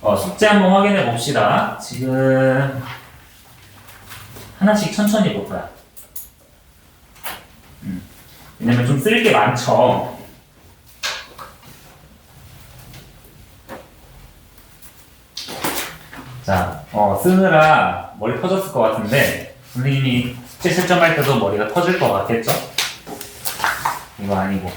숙제 한번 확인해 봅시다. 지금 하나씩 천천히 볼 거야. 왜냐면 좀 쓸 게 많죠. 자, 쓰느라 머리 터졌을 것 같은데 선생님이 숙제 채점할 때도 머리가 터질 것 같겠죠? 이거 아니고.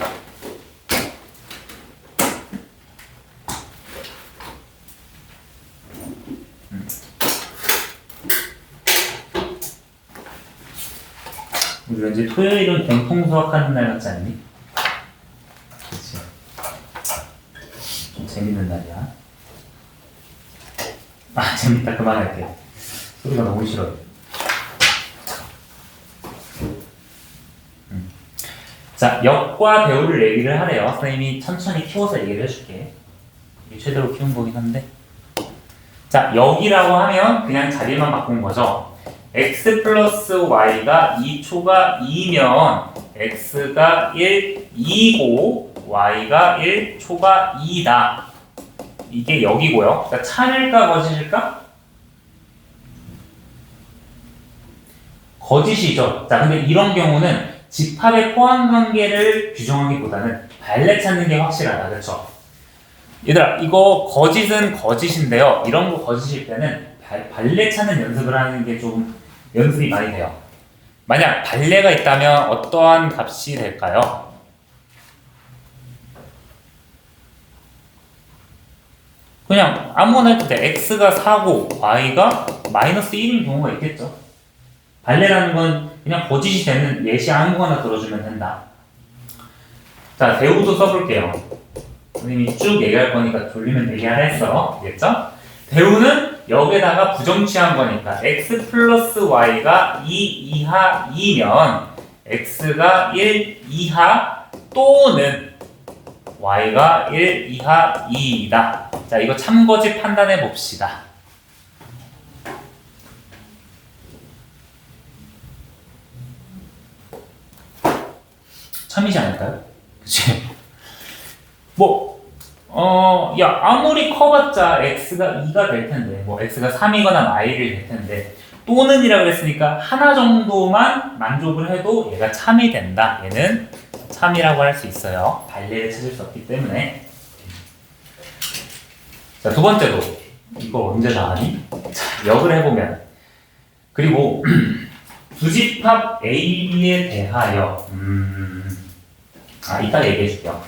우리 왠지 토요일은 공통 수학하는 날 같지 않니? 그치. 좀 재밌는 날이야. 아, 재밌다. 그만할게. 소리가 너무 싫어요. 자, 역과 대우를 얘기를 하래요. 선생님이 천천히 키워서 얘기를 해줄게. 이게 최대로 키운 거긴 한데. 자, 역이라고 하면 그냥 자리만 바꾼 거죠. x 플러스 y가 2초가 2면 x가 1, 2고 y가 1, 초가 2다. 이게 역이고요. 그러니까 참일까 거짓일까? 거짓이죠. 자, 근데 이런 경우는 집합의 포함 관계를 규정하기보다는 발레 찾는 게 확실하다. 그렇죠? 얘들아, 이거 거짓은 거짓인데요. 이런 거 거짓일 때는 발레 찾는 연습을 하는 게 좀 연습이 많이 돼요. 만약 발레가 있다면 어떠한 값이 될까요? 그냥 아무거나 해도 돼. x가 4고 y가 마이너스 1인 경우가 있겠죠. 발레라는 건 그냥 거짓이 되는 예시 아무거나 들어주면 된다. 자, 대우도 써볼게요. 선생님이 쭉 얘기할 거니까 돌리면 얘기하라 했어. 알겠죠? 대우는 여기에다가 부정 취한 거니까 x 플러스 y가 2 이하 2면 x가 1 이하 또는 y가 1 이하 2이다. 자, 이거 참거짓 판단해 봅시다. 참이지 않을까요? 그치? 야, 아무리 커봤자 x가 2가 될 텐데, x가 3이거나 마일이 될 텐데, 또는 이라고 했으니까 하나 정도만 만족을 해도 얘가 참이 된다. 얘는 참이라고 할 수 있어요. 발레를 찾을 수 없기 때문에. 자, 두 번째로. 이거 언제 다 하니? 자, 역을 해보면. 그리고, 부집합 AB에 대하여, 이따 얘기해 줄게요.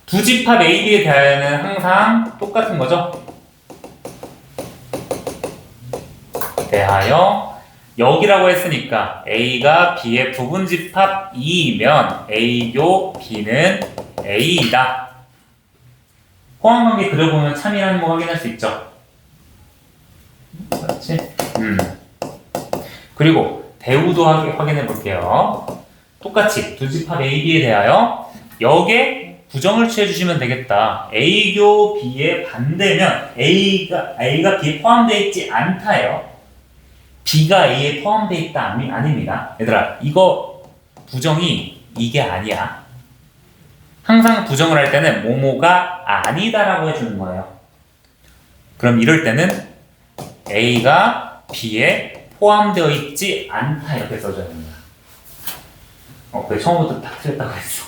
두 집합 AB에 대하여는 항상 똑같은 거죠? 대하여 역이라고 했으니까 A가 B의 부분집합 2이면 A교 B는 A이다. 포함관계 그려보면 참이라는 거 확인할 수 있죠? 그렇지? 그리고 대우도 확인해 볼게요. 똑같이 두 집합 AB에 대하여 역에 부정을 취해주시면 되겠다. A교 B의 반대면 A가 B에 포함되어 있지 않다요. B가 A에 포함되어 있다 아닙니다. 얘들아, 이거 부정이 이게 아니야. 항상 부정을 할 때는 뭐뭐가 아니다라고 해주는 거예요. 그럼 이럴 때는 A가 B에 포함되어 있지 않다 이렇게 써줘야 됩니다. 그래, 처음부터 딱 틀렸다고 했어.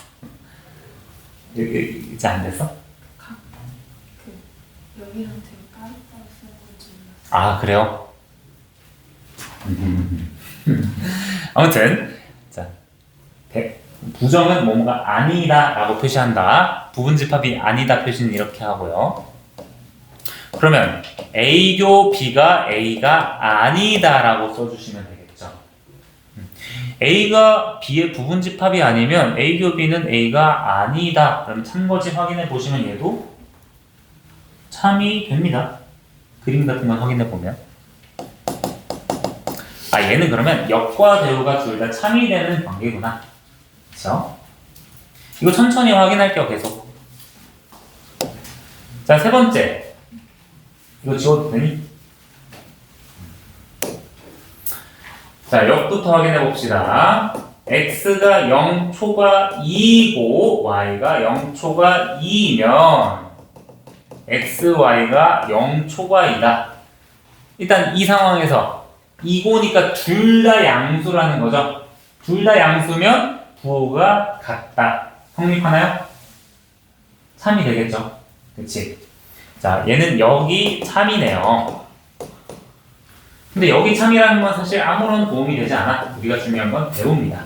이제 안 됐어? 여기랑 되게 까먹다가 써가지고. 아, 그래요? 아무튼 자, 부정은 뭔가 아니다 라고 표시한다. 부분집합이 아니다 표시는 이렇게 하고요. 그러면 A교 B가 A가 아니다 라고 써주시면 되겠죠. A가 B의 부분집합이 아니면 A교 B는 A가 아니다. 그럼 참거짓 확인해 보시면 얘도 참이 됩니다. 그림 같은 걸 확인해 보면. 얘는 그러면 역과 대우가 둘 다 참이 되는 관계구나. 그쵸? 이거 천천히 확인할게요, 계속. 자, 세 번째. 이거 지워도 되니? 자, 역부터 확인해 봅시다. x가 0초가 2고 y가 0초가 2면 xy가 0 초과이다. 일단 이 상황에서 이거니까 둘 다 양수라는 거죠. 둘 다 양수면 부호가 같다. 성립하나요? 3이 되겠죠. 그치? 자, 얘는 여기 참이네요. 근데 여기 참이라는 건 사실 아무런 도움이 되지 않아. 우리가 중요한 건 배우입니다.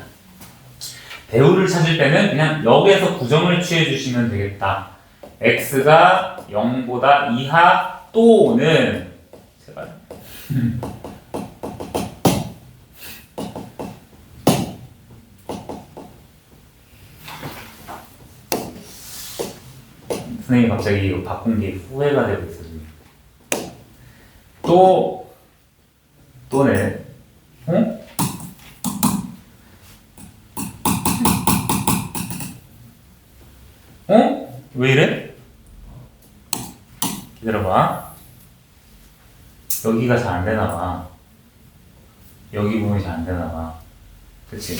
배우를 찾을 때는 그냥 여기에서 구점을 취해 주시면 되겠다. x가 0보다 이하 또는 제발 선생님이 갑자기 이거 바꾼 게 후회가 되고 있어 지금. 또는 어? 어? 왜 이래? 기다려봐. 여기가 잘 안 되나 봐. 여기 부분이 잘 안 되나 봐. 그치?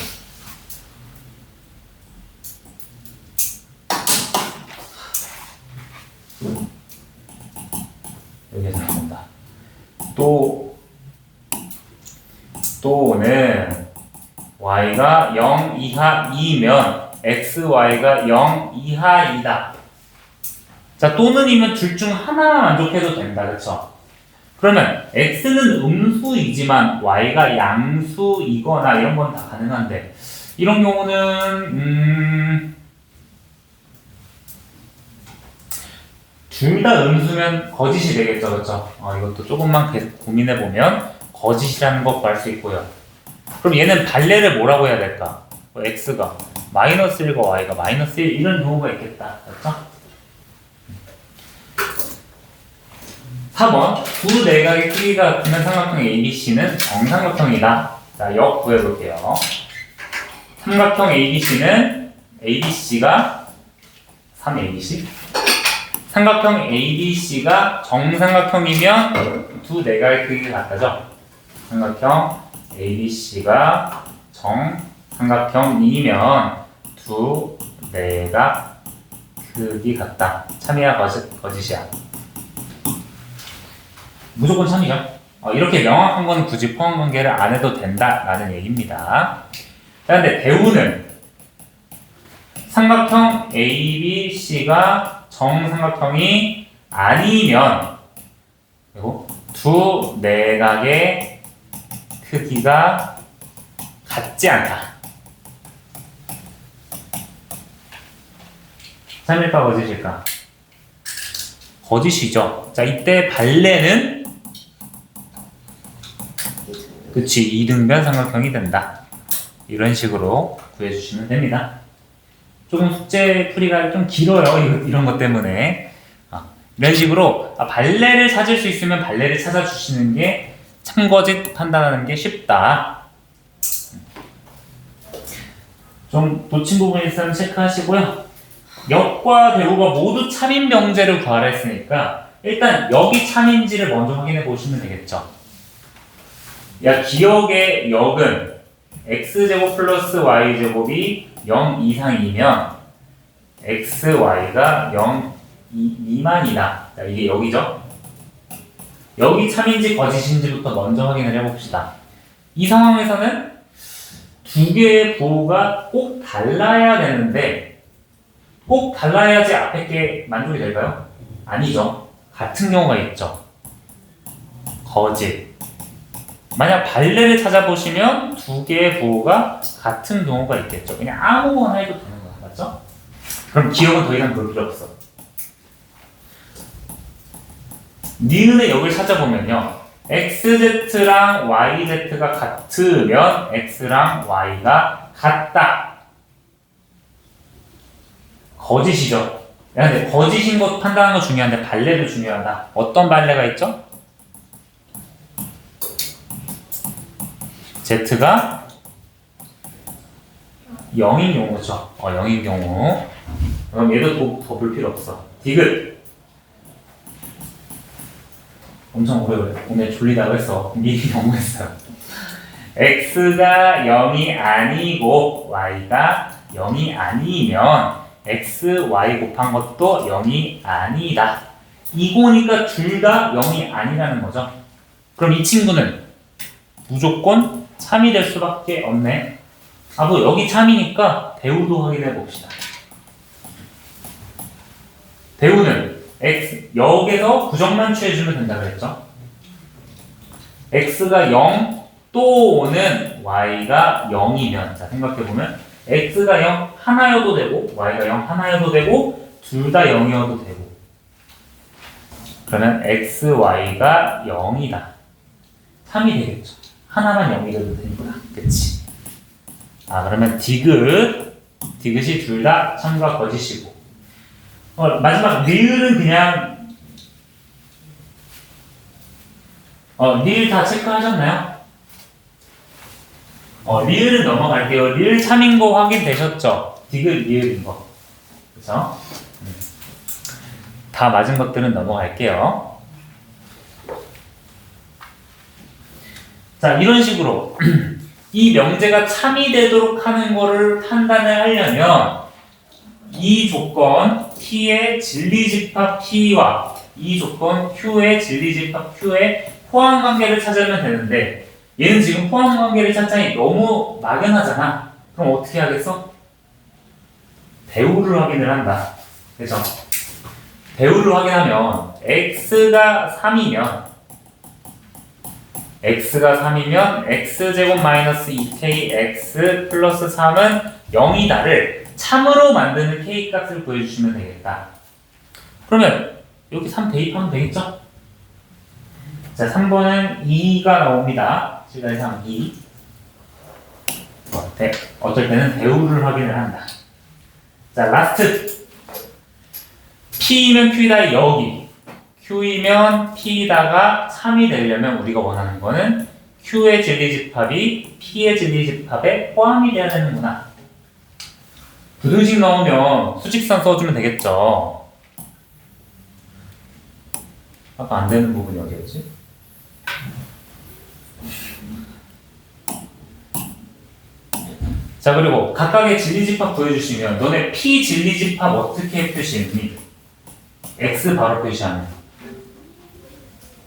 여기가 잘 안 된다. 또는 y가 0 이하이면 xy가 0 이하이다. 자, 또는이면 둘 중 하나만 만족해도 된다. 그쵸? 그러면 x는 음수이지만 y가 양수이거나 이런 건 다 가능한데 이런 경우는 둘 다 음수면 거짓이 되겠죠. 그쵸? 이것도 조금만 계속 고민해보면 거짓이라는 거 구할 수 있고요. 그럼 얘는 발레를 뭐라고 해야 될까? x가 마이너스 1과 y가 마이너스 1 이런 경우가 있겠다. 그렇죠? 4번 두 내각의 크기가 같으면 삼각형 ABC는 정삼각형이다. 자, 역 구해볼게요. 삼각형 ABC는 ABC가 3ABC 삼각형 ABC가 정삼각형이면 두 내각의 크기가 같다죠? 삼각형 ABC가 정삼각형이면 두 내각 크기 같다. 참이야 거짓이야? 무조건 참이죠. 이렇게 명확한 건 굳이 포함 관계를 안 해도 된다라는 얘기입니다. 자, 근데 배우는 삼각형 ABC가 정삼각형이 아니면 그리고 두 내각의 크기가 같지 않다. 참일까 거짓일까? 거짓이죠. 자, 이때 발레는 그치, 이등변 삼각형이 된다. 이런 식으로 구해주시면 됩니다. 조금 숙제 풀이가 좀 길어요. 이런 것 때문에. 이런 식으로 발레를 찾을 수 있으면 발레를 찾아주시는 게 참거짓 판단하는 게 쉽다. 좀 놓친 부분이 있으면 체크하시고요. 역과 대우가 모두 참인 명제를 구하라 했으니까 일단 여기 참인지를 먼저 확인해 보시면 되겠죠. 야, 기억의 역은 x제곱 플러스 y제곱이 0 이상이면 xy가 0 미만이다. 자, 이게 여기죠. 여기 참인지 거짓인지부터 먼저 확인을 해봅시다. 이 상황에서는 두 개의 부호가 꼭 달라야 되는데 꼭 달라야지 앞에 게 만족이 될까요? 아니죠. 같은 경우가 있죠. 거짓. 만약 발레를 찾아보시면 두 개의 부호가 같은 경우가 있겠죠. 그냥 아무거나 해도 되는 거야. 맞죠? 그럼 기억은 더 이상 볼 필요 없어. 니은의 역을 찾아보면요. xz랑 yz가 같으면 x랑 y가 같다. 거짓이죠. 근데 거짓인 것 판단하는 거 중요한데 발레도 중요하다. 어떤 발레가 있죠? z가 0인 경우죠. 0인 경우. 그럼 얘도 더 볼 필요 없어. 디귿. 엄청 오래 졸리다고 했어. 미리 너무했어요. x가 0이 아니고 y가 0이 아니면 x, y 곱한 것도 0이 아니다. 이거니까 둘 다 0이 아니라는 거죠. 그럼 이 친구는 무조건 참이 될 수밖에 없네. 아, 뭐 여기 참이니까 대우도 확인해 봅시다. 대우는 x 여기서 부정만 취해주면 된다 그랬죠. x가 0 또는 y가 0이면 자 생각해보면 x가 0 하나여도 되고 y가 0 하나여도 되고 둘 다 0이어도 되고 그러면 x, y가 0이다. 3이 되겠죠. 하나만 0이어도 되니까. 그치? 아 그러면 디귿이 둘 다 참과 거짓이고 마지막 리을은 그냥 리을 다 체크하셨나요? 리을은 넘어갈게요. 리을 참인 거 확인되셨죠? 디귿 리을인 거. 그쵸? 다 맞은 것들은 넘어갈게요. 자, 이런 식으로 이 명제가 참이 되도록 하는 거를 판단을 하려면 이 조건 T의 진리집합 T와 이 조건 Q의 진리집합 Q의 포함관계를 찾으면 되는데 얘는 지금 포함관계를 찾자니 너무 막연하잖아. 그럼 어떻게 하겠어? 대우를 확인을 한다. 그죠? 대우를 확인하면 x가 3이면 x제곱 마이너스 2kx 플러스 3은 0이다를 참으로 만드는 k값을 구해주시면 되겠다. 그러면 여기 3 대입하면 되겠죠? 자, 3번은 2가 나옵니다. 7-3, 2. 어쩔 때는 대우를 확인을 한다. 자, 라스트. P이면 Q이다 여기. Q이면 P이다가 3이 되려면 우리가 원하는 거는 Q의 진리집합이 P의 진리집합에 포함이 돼야 되는구나. 부등식 넣으면 수직선 써주면 되겠죠. 아까 안 되는 부분이 어디였지? 자, 그리고 각각의 진리집합 구해주시면 너네 P 진리집합 어떻게 표시했니? X 바로 표시하는.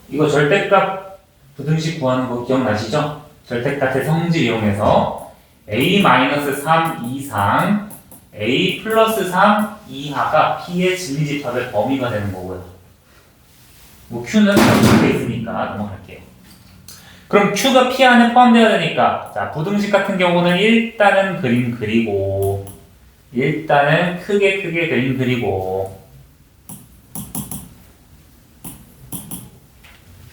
이거 절대값 부등식 구하는 거 기억나시죠? 절대값의 성질 이용해서 A-3 이상 A 플러스 3 이하가 P의 진리집합의 범위가 되는 거고요. 뭐 Q는 이렇게 있으니까 넘어갈게요. 그럼 Q가 P 안에 포함되어야 되니까 자 부등식 같은 경우는 일단은 그림 그리고 일단은 크게 그림 그리고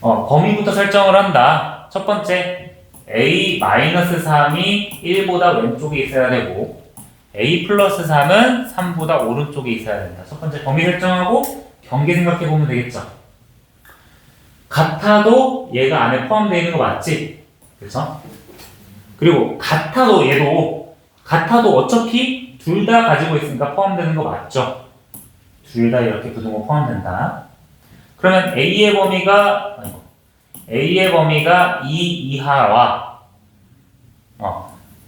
범위부터 설정을 한다. 첫 번째 A-3이 1보다 왼쪽에 있어야 되고 A 플러스 3은 3보다 오른쪽에 있어야 된다. 첫 번째 범위 설정하고 경계 생각해 보면 되겠죠. 같아도 얘가 안에 포함되어 있는 거 맞지? 그렇죠? 그리고 같아도 어차피 둘 다 가지고 있으니까 포함되는 거 맞죠? 둘 다 이렇게 부등호 포함된다. 그러면 A의 범위가 2 이하와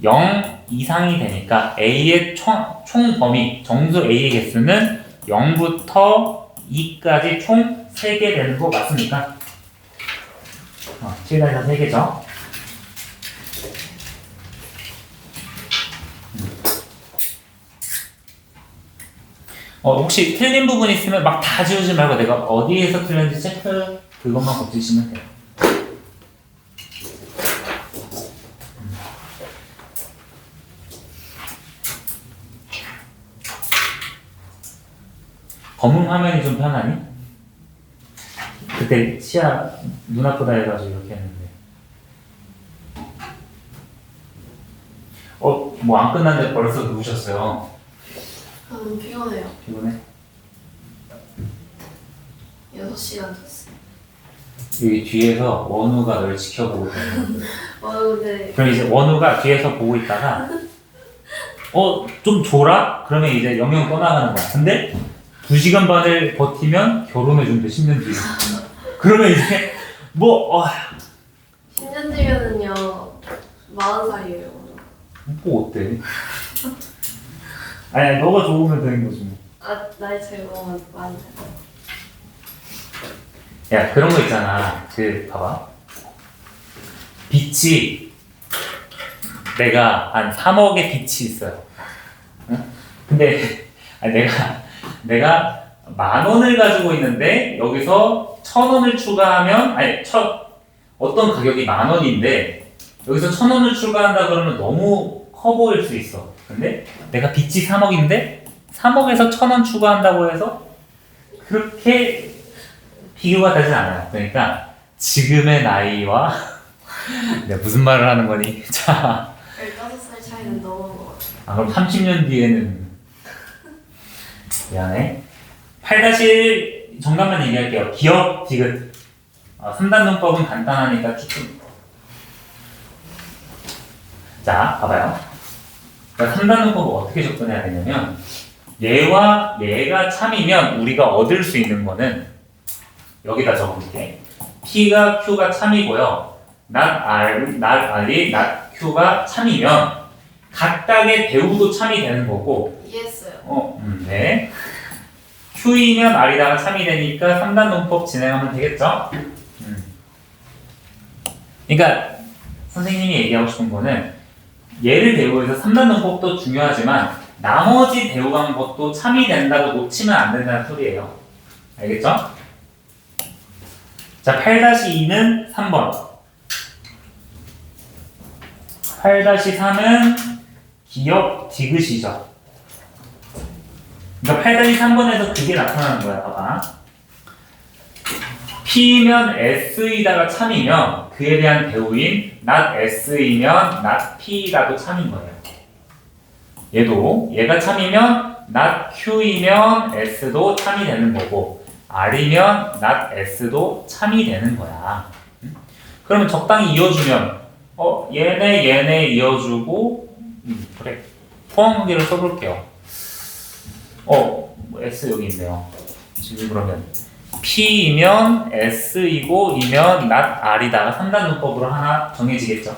0 이상이 되니까 A의 총 범위, 정수 A의 개수는 0부터 2까지 총 3개 되는 거 맞습니까? 7에서 3개죠. 혹시 틀린 부분 있으면 막 다 지우지 말고 내가 어디에서 틀렸는지 체크 그것만 고치시면 돼요. 검은 화면이 좀 편하니? 그때 시야 눈 아프다 해가지고 이렇게 했는데 뭐 안 끝났는데 벌써 누우셨어요. 너무 피곤해요. 피곤해? 6시간 잤어요. 여기 뒤에서 원우가 널 지켜보고 있는데 근데 그럼 이제 원우가 뒤에서 보고 있다가 좀 줘라? 그러면 이제 영영 떠나가는 거야. 근데 2시간 반을 버티면 결혼해준대 10년 뒤에. 그러면 이제 10년 뒤면은요 40살이에요. 뭐 어때? 아니 너가 좋으면 되는 거지 뭐. 나이 차이가 너무 많이 나요. 야, 그런 거 있잖아. 봐봐. 빚이, 내가 한 3억의 빚이 있어요. 응? 근데, 아니, 내가 10,000원을 가지고 있는데, 여기서 1,000원을 추가하면, 어떤 가격이 10,000원인데, 여기서 1,000원을 추가한다 그러면 너무 커 보일 수 있어. 근데, 내가 빚이 3억인데, 3억에서 1,000원 추가한다고 해서, 그렇게 비교가 되진 않아요. 그러니까, 지금의 나이와, 내가 무슨 말을 하는 거니? 자, 15살 차이는 너무 것 같아요. 그럼 30년 뒤에는 미안해. 8-1 정답만 얘기할게요. 기억, 디귿. 3단 문법은 간단하니까 조금. 자, 봐봐요. 그러니까 3단 문법을 어떻게 접근해야 되냐면 얘와 얘가 참이면 우리가 얻을 수 있는 거는 여기다 적어볼게. P가 Q가 참이고요. not R이 not Q가 참이면 각각의 배우도 참이 되는 거고 이해했어요. 네. Q이면 R이다가 참이 되니까 3단 논법 진행하면 되겠죠? 그러니까 선생님이 얘기하고 싶은 거는 얘를 배우해서 3단 논법도 중요하지만 나머지 배우간 것도 참이 된다고 놓치면 안 된다는 소리예요. 알겠죠? 자, 8-2는 3번. 8-3은 기억 디귿이죠. 그러니까 8-3번에서 그게 나타나는 거야. 봐봐. P면 S이다가 참이면 그에 대한 배우인 not S이면 not P다도 참인 거예요. 얘가 참이면 not Q이면 S도 참이 되는 거고 R이면 not S도 참이 되는 거야. 그러면 적당히 이어주면 얘네 이어주고 그래. 포함관계를 써볼게요. S 여기 있네요. 지금 그러면 P이면 S이고 이면 not R이다가 3단 문법으로 하나 정해지겠죠.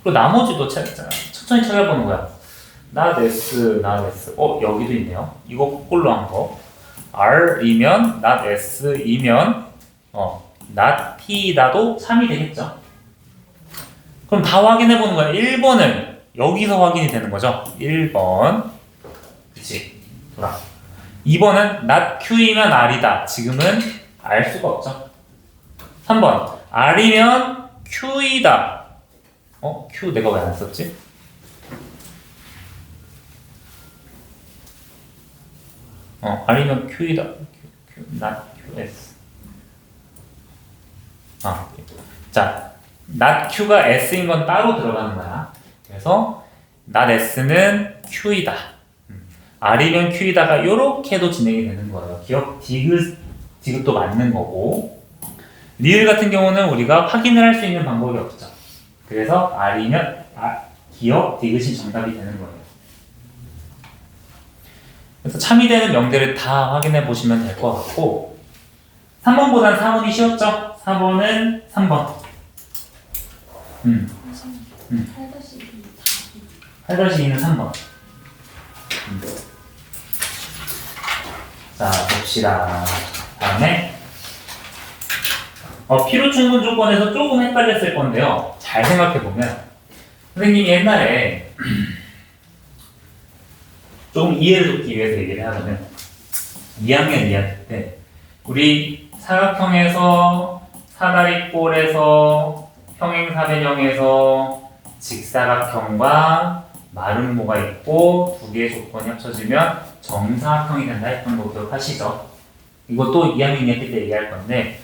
그리고 나머지도 천천히 찾아보는 거야. not S, not S. 여기도 있네요. 이거 거꾸로 한 거. R이면 not S이면 not P다도 3이 되겠죠. 그럼 다 확인해 보는 거야. 1번을 여기서 확인이 되는 거죠. 1번. 그치? 돌아. 2번은 not Q이면 R이다. 지금은 알 수가 없죠. 3번. R이면 Q이다. Q 내가 왜 안 썼지? R이면 Q이다. Q, not QS. 자, not Q가 S인 건 따로 들어가는 거야. 그래서 not S는 Q이다. R이면 Q이다가 이렇게도 진행이 되는 거예요. 기억 디귿도 맞는 거고. 리을 같은 경우는 우리가 확인을 할 수 있는 방법이 없죠. 그래서 R이면 기억 디귿이 정답이 되는 거예요. 그래서 참이 되는 명제를 다 확인해 보시면 될 것 같고 3번보단 4번이 쉬웠죠? 4번은 3번. 8-2는 3번. 자, 봅시다. 다음에 필요 충분 조건에서 조금 헷갈렸을 건데요. 잘 생각해 보면 선생님이 옛날에 조금 이해를 돕기 위해서 얘기를 하자면 2학년 2학기 때 우리 사각형에서 사다리꼴에서 평행사변형에서 직사각형과 마름모가 있고 두 개의 조건이 합쳐지면 정사각형이 된다 했던 거 기억하시죠? 이것도 2학년 2학기 때 얘기할 건데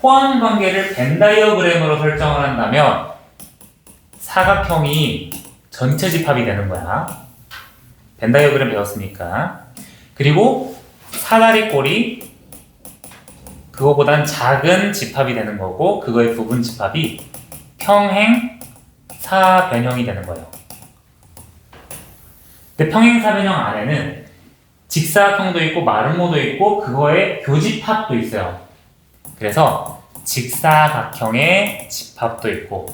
포함 관계를 벤 다이어그램으로 설정을 한다면 사각형이 전체 집합이 되는 거야. 벤 다이어그램 배웠으니까. 그리고 사다리꼴이 그거보단 작은 집합이 되는 거고 그거의 부분 집합이 평행사변형이 되는 거예요. 근데 평행사변형 안에는 직사각형도 있고 마름모도 있고 그거의 교집합도 있어요. 그래서 직사각형의 집합도 있고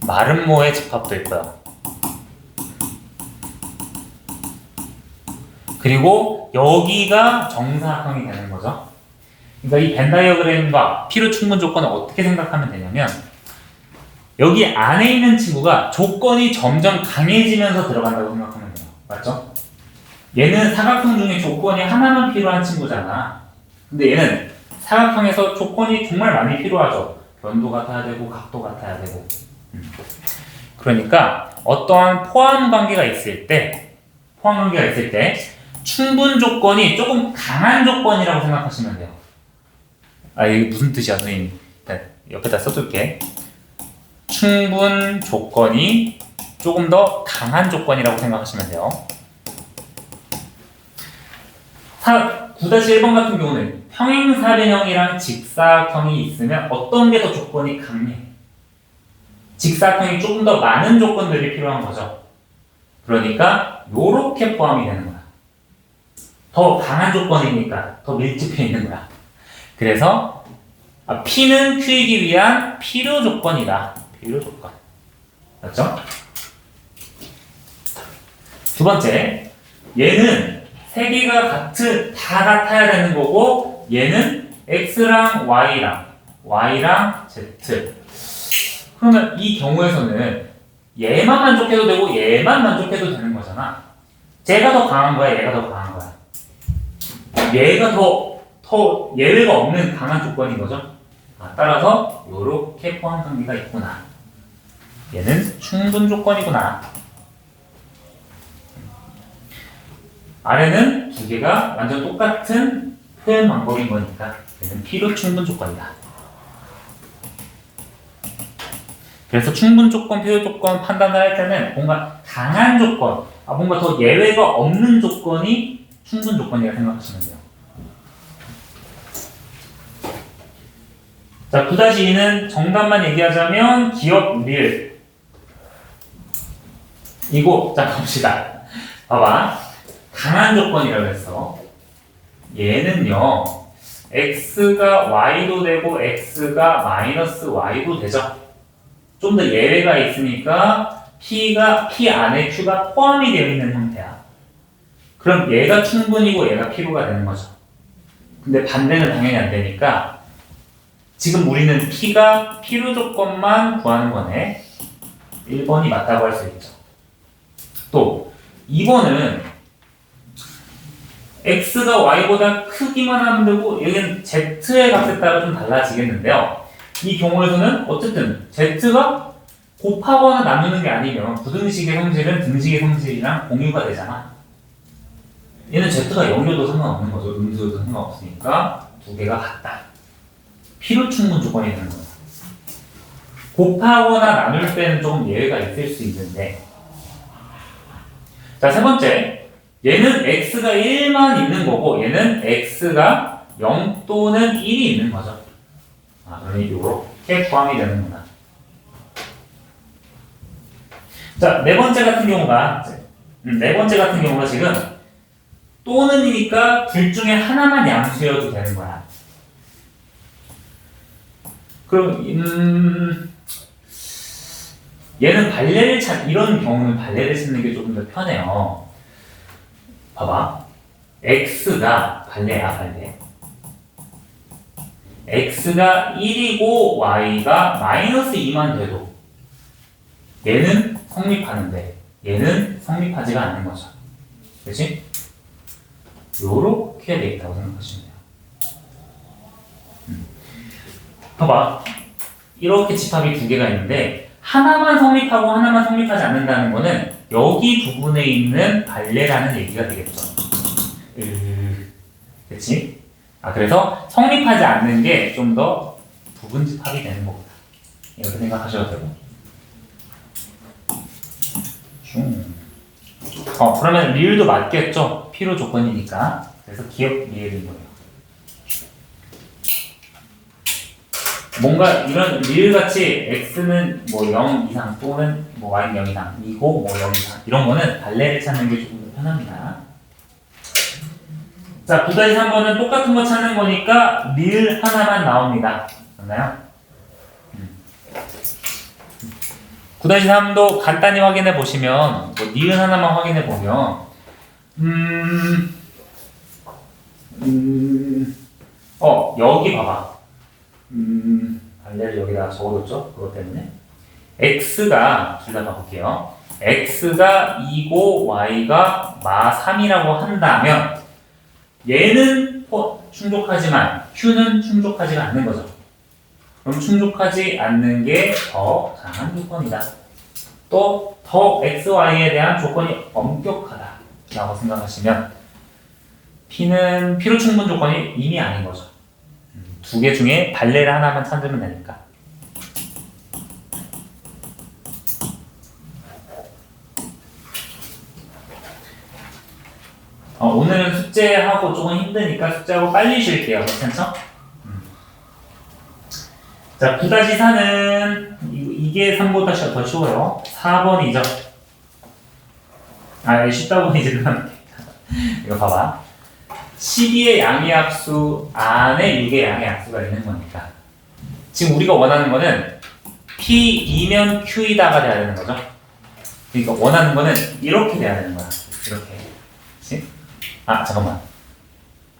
마름모의 집합도 있고요. 그리고 여기가 정사각형이 되는 거죠. 그러니까 이 벤 다이어그램과 필요 충분 조건을 어떻게 생각하면 되냐면 여기 안에 있는 친구가 조건이 점점 강해지면서 들어간다고 생각하면 돼요. 맞죠? 얘는 사각형 중에 조건이 하나만 필요한 친구잖아. 근데 얘는 사각형에서 조건이 정말 많이 필요하죠. 변도 같아야 되고 각도 같아야 되고. 그러니까 어떠한 포함 관계가 있을 때 충분 조건이 조금 강한 조건이라고 생각하시면 돼요. 아, 이게 무슨 뜻이야, 선생님? 일단 옆에다 써둘게. 충분 조건이 조금 더 강한 조건이라고 생각하시면 돼요. 9-1번 같은 경우는 평행사변형이랑 직사각형이 있으면 어떤 게 더 조건이 강해? 직사각형이 조금 더 많은 조건들이 필요한 거죠. 그러니까 요렇게 포함이 되는 거야. 더 강한 조건이니까 더 밀집해 있는 거야. 그래서 P는 Q이기 위한 필요 조건이다. 필요 조건. 맞죠? 두 번째, 얘는 세 개가 다 같아야 되는 거고 얘는 X랑 Y랑 Z. 그러면 이 경우에서는 얘만 만족해도 되고 얘만 만족해도 되는 거잖아. 쟤가 더 강한 거야, 얘가 더 강한 거야. 얘가 더 예외가 없는 강한 조건인 거죠. 따라서 이렇게 포함 관계가 있구나. 얘는 충분 조건이구나. 아래는 두 개가 완전 똑같은 표현 방법인 거니까 얘는 필요 충분 조건이다. 그래서 충분 조건, 필요 조건 판단을 할 때는 뭔가 강한 조건, 뭔가 더 예외가 없는 조건이 충분 조건이라고 생각하시면 돼요. 자, 9-2는 정답만 얘기하자면 기업 릴. 이거 자 봅시다. 봐봐. 강한 조건이라고 했어. 얘는요. x가 y도 되고 x가 마이너스 y도 되죠. 좀 더 예외가 있으니까 P 안에 Q가 포함이 되어 있는 형태야. 그럼 얘가 충분이고 얘가 필요가 되는 거죠. 근데 반대는 당연히 안 되니까 지금 우리는 P가 필요 조건만 구하는 거네. 1번이 맞다고 할 수 있죠. 또 2번은 X가 Y보다 크기만 하면 되고 여기는 Z의 값에 따라 좀 달라지겠는데요. 이 경우에서는 어쨌든 Z가 곱하거나 나누는 게 아니면 부등식의 성질은 등식의 성질이랑 공유가 되잖아. 얘는 Z가 0이어도 상관없는 거죠. 음수여도 상관없으니까 두 개가 같다. 필요 충분 조건이 되는 거야. 곱하거나 나눌 때는 조금 예외가 있을 수 있는데. 자, 세 번째. 얘는 X가 1만 있는 거고 얘는 X가 0 또는 1이 있는 거죠. 그러니 이렇게 포함이 되는구나. 자, 네 번째 같은 경우가 지금 또는이니까 둘 중에 하나만 양수여도 되는 거야. 그럼 얘는 이런 경우는 발레를 찾는 게 조금 더 편해요. 봐봐. X가 발레야, 발레. X가 1이고 Y가 마이너스 2만 돼도 얘는 성립하는데 얘는 성립하지가 않는 거죠. 그렇지? 요렇게 돼 있다고 생각하시면 돼요. 봐봐. 이렇게 집합이 두 개가 있는데 하나만 성립하고 하나만 성립하지 않는다는 거는 여기 부분에 있는 발레라는 얘기가 되겠죠. 그렇지? 그래서 성립하지 않는 게 좀 더 부분 집합이 되는 거구나. 이렇게 생각하셔도 되고. 그러면 리을도 맞겠죠? 필요 조건이니까. 그래서 기업 리을인 거예요. 뭔가 이런 리을 같이 x는 뭐 0 이상 또는 뭐 y는 0 이상 이고 뭐 0 이상 이런 거는 발레를 찾는 게 조금 더 편합니다. 자, 9-3번은 똑같은 거 찾는 거니까 리을 하나만 나옵니다. 맞나요? 9-3도 간단히 확인해 보시면 뭐 니은 하나만 확인해 보면 여기 봐봐. 발레를 여기다 적어뒀죠? 그것 때문에. x가, 둘 다 봐볼게요. x가 2고 y가 마3이라고 한다면 얘는 충족하지만 q는 충족하지가 않는 거죠. 그럼 충족하지 않는 게 더 강한 조건이다. 또 더 xy에 대한 조건이 엄격하다 라고 생각하시면 p는 필요 충분 조건이 이미 아닌 거죠. 두 개 중에 발레를 하나만 찾으면 되니까. 오늘은 숙제하고 조금 힘드니까 숙제하고 빨리 쉴게요. 괜찮죠? 자, 9-4는 이게 3보다 더 쉬워요. 4번이죠. 쉽다고 보니 지금 이거 봐봐. 12의 양의합수 안에 6의 양의합수가 있는 거니까 지금 우리가 원하는 거는 P2면 Q이다가 돼야 되는 거죠. 그러니까 원하는 거는 이렇게 돼야 되는 거야. 이렇게. 그치? 잠깐만.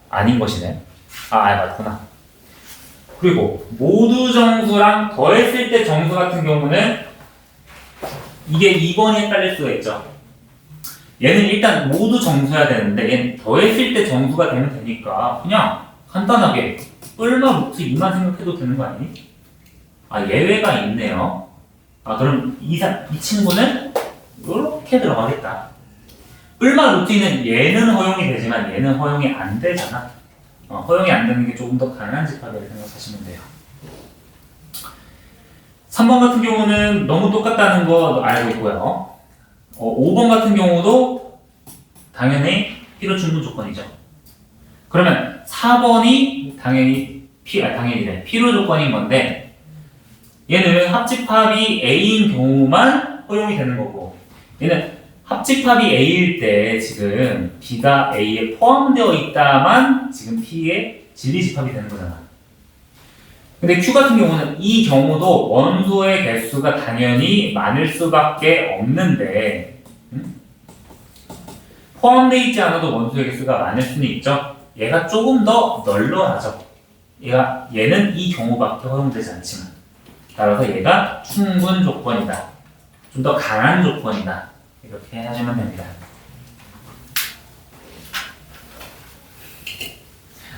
아닌 것이네. 맞구나. 그리고 모두 정수랑 더했을 때 정수 같은 경우는 이게 2번이 헷갈릴 수가 있죠. 얘는 일단 모두 정수여야 되는데 얘는 더했을 때 정수가 되면 되니까 그냥 간단하게 얼마 루트 2만 생각해도 되는 거 아니니? 예외가 있네요. 그럼 이 친구는 이렇게 들어가겠다. 얼마 루트 2는 얘는 허용이 되지만 얘는 허용이 안 되잖아. 허용이 안 되는 게 조금 더 강한 집합이라고 생각하시면 돼요. 3번 같은 경우는 너무 똑같다는 거 알고 있고요. 5번 같은 경우도 당연히 필요 충분 조건이죠. 그러면 4번이 당연히 필요 조건인 건데 얘는 합집합이 A인 경우만 허용이 되는 거고 얘는 합집합이 A일 때 지금 B가 A에 포함되어 있다만 지금 P의 진리집합이 되는 거잖아. 근데 Q 같은 경우는 이 경우도 원소의 개수가 당연히 많을 수밖에 없는데 포함되어 있지 않아도 원소의 개수가 많을 수는 있죠. 얘가 조금 더 널널하죠. 얘는 이 경우밖에 허용되지 않지만 따라서 얘가 충분 조건이다. 좀 더 강한 조건이다. 이렇게 하시면 됩니다.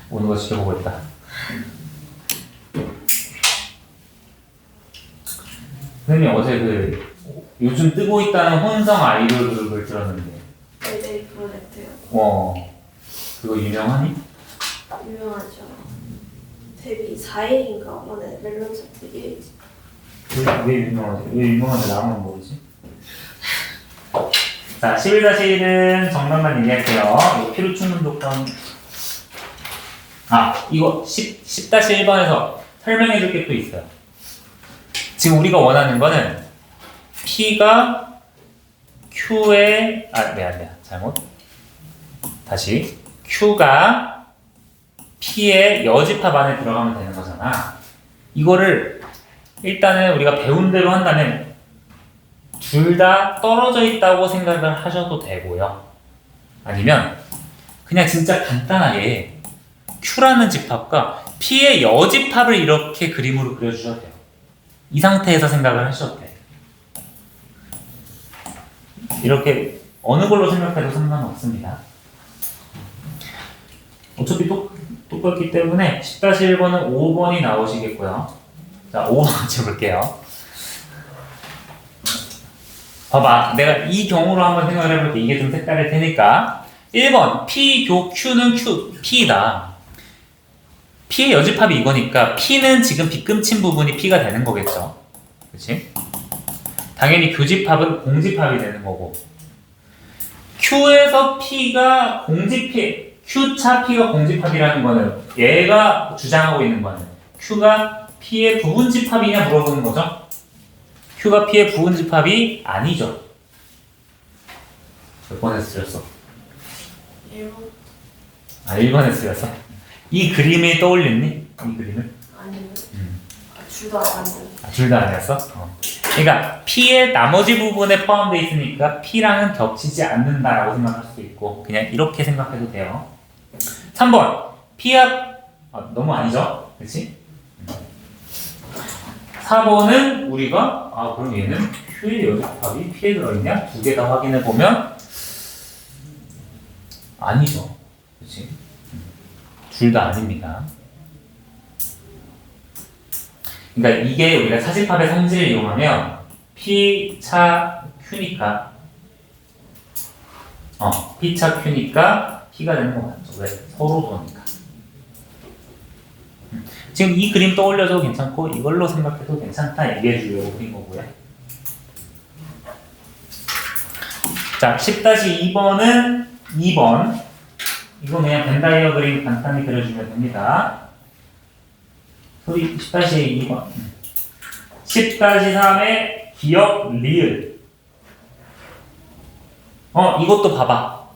오는 거 지켜보고 있다. 선생님 어제 요즘 뜨고 있다는 혼성 아이돌 그룹을 들었는데 LA 프로젝트요. 그거 유명하니? 유명하죠. 데뷔 4일인가 만에 멜론 차트 1위. 왜 유명하지? 왜 유명한데 나만 모르지? 자, 11-1은 정답만 얘기할게요. 이거 필요 충분 조건. 이거 10-1번에서 설명해 줄 게 또 있어요. 지금 우리가 원하는 거는 P가 Q의 잘못. 다시 Q가 P의 여집합 안에 들어가면 되는 거잖아. 이거를 일단은 우리가 배운 대로 한다면 둘 다 떨어져 있다고 생각을 하셔도 되고요. 아니면 그냥 진짜 간단하게 Q라는 집합과 P의 여집합을 이렇게 그림으로 그려주셔도 돼요. 이 상태에서 생각을 하셔도 돼요. 이렇게 어느 걸로 생각해도 상관없습니다. 어차피 똑같기 때문에 10-1번은 5번이 나오시겠고요. 자, 5번 맞춰볼게요. 봐봐, 내가 이 경우로 한번 생각을 해볼게. 이게 좀 색다를 테니까 1번, P 교 Q는 P다. P의 여집합이 이거니까 P는 지금 빗금친 부분이 P가 되는 거겠죠. 그치? 당연히 교집합은 공집합이 되는 거고 Q에서 P가 Q차 P가 공집합이라는 거는 얘가 주장하고 있는 거는 Q가 P의 부분집합이냐 물어보는 거죠. Q가 P의 부분집합이 아니죠. 몇 번에서 틀렸어? 1번. 1번에서 틀렸어? 이 그림이 떠올렸니? 이 그림을? 아니요. 둘 다 아니요. 둘 다 아니었어? 그러니까 P의 나머지 부분에 포함되어 있으니까 P랑은 겹치지 않는다라고 생각할 수도 있고 그냥 이렇게 생각해도 돼요. 3번 P합 너무 아니죠? 그치? 4번은 우리가 그럼 얘는 Q의 여집합이 P에 들어있냐? 두 개 다 확인해보면 아니죠. 그치? 둘 다 아닙니다. 그러니까 이게 우리가 차집합의 성질을 이용하면 P 차 Q니까 P 차 Q니까 P가 되는 거 맞죠? 왜? 서로 도니까. 지금 이 그림 떠올려도 괜찮고 이걸로 생각해도 괜찮다 얘기해 주려고 그린 거고요. 자, 10-2번은 2번. 이거 그냥 벤다이어그램 간단히 그려주면 됩니다. 소리 10-2번. 10-3의 기억 리을. 이것도 봐봐.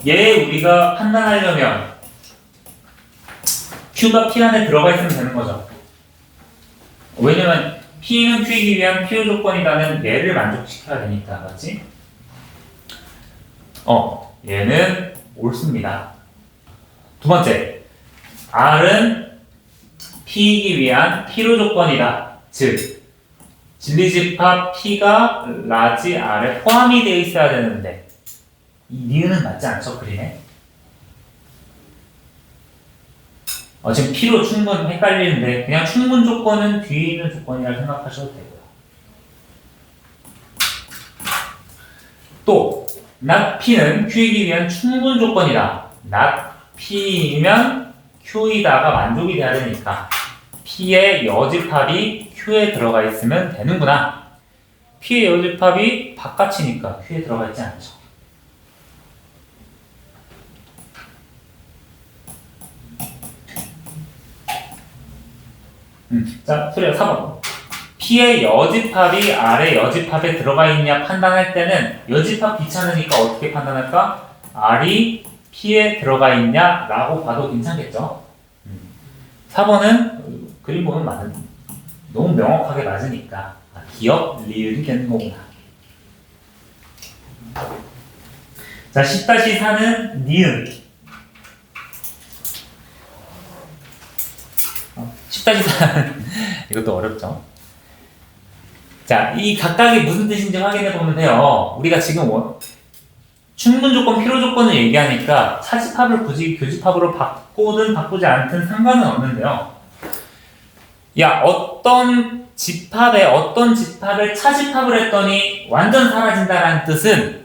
얘 우리가 판단하려면 Q가 P 안에 들어가 있으면 되는 거죠. 왜냐면 P는 Q이기 위한 필요 조건이라는 얘를 만족시켜야 되니까, 맞지? 얘는 옳습니다. 두 번째, R은 P이기 위한 필요 조건이다. 즉, 진리집합 P가 라지 R에 포함이 되어 있어야 되는데 이 니은은 맞지 않죠? 그림에? 지금 P로 충분 헷갈리는데 그냥 충분 조건은 뒤에 있는 조건이라 생각하셔도 되고요. 또 not P는 Q이기 위한 충분 조건이다. not P이면 Q이다가 만족이 돼야 되니까 P의 여집합이 Q에 들어가 있으면 되는구나. P의 여집합이 바깥이니까 Q에 들어가 있지 않죠. 자, 소리야 4번. P의 여집합이 R의 여집합에 들어가 있냐 판단할 때는 여집합 귀찮으니까 어떻게 판단할까? R이 P에 들어가 있냐 라고 봐도 괜찮겠죠? 4번은 그림 보면 너무 명확하게 맞으니까 기억 리을이 되는 거구나. 자, 10-4는 니은. 10-4는 이것도 어렵죠. 자, 이 각각이 무슨 뜻인지 확인해 보면 돼요. 우리가 지금 충분 조건, 필요 조건을 얘기하니까 차집합을 굳이 교집합으로 바꾸든 바꾸지 않든 상관은 없는데요. 야, 어떤 집합을 차집합을 했더니 완전 사라진다라는 뜻은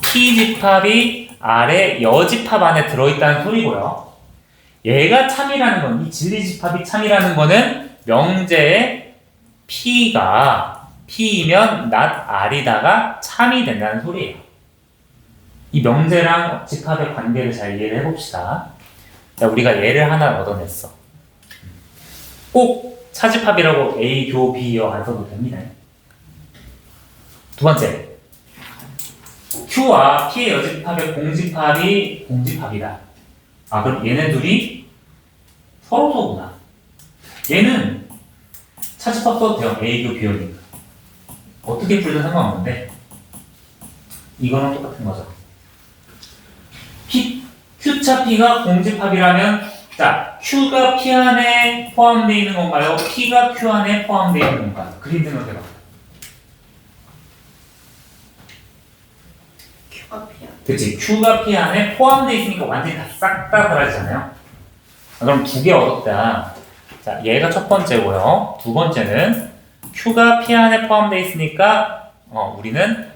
P집합이 R의 여집합 안에 들어있다는 소리고요. 얘가 참이라는 건, 이 진리집합이 참이라는 거는 명제의 P가 P이면 not R이다가 참이 된다는 소리예요. 이 명제랑 집합의 관계를 잘 이해를 해봅시다. 자, 우리가 예를 하나 얻어냈어. 꼭 차집합이라고 A, 교, B여 안 써도 됩니다. 두 번째, Q와 P의 여집합의 공집합이 공집합이다. 그럼 얘네 둘이 서로서구나. 얘는 차집합 써도 돼요. A, 교, B여니까. 어떻게 풀든 상관없는데 이거랑 똑같은 거죠. Q차 P가 공집합이라면 자, Q가 P 안에 포함되어 있는 건가요? P가 Q 안에 포함되어 있는 건가요? 그림 생각해봐. Q가 P야. 그치, Q가 P 안에 포함되어 있으니까 완전히 다 싹 다 사라지잖아요. 그럼 두 개 얻었다. 자, 얘가 첫 번째고요. 두 번째는 Q가 P 안에 포함되어 있으니까 우리는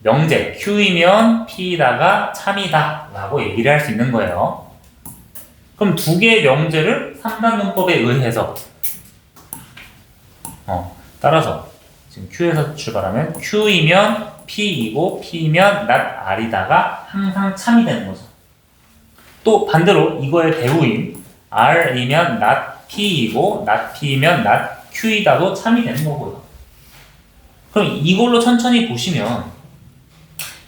명제 Q이면 P다가 참이다 라고 얘기를 할 수 있는 거예요. 그럼 두 개의 명제를 3단 문법에 의해서 따라서 지금 Q에서 출발하면 Q이면 P이고 P이면 not R이다가 항상 참이 되는 거죠. 또 반대로 이거의 대우인 R이면 not P이고 not P이면 not Q이다도 참이 되는 거고요. 그럼 이걸로 천천히 보시면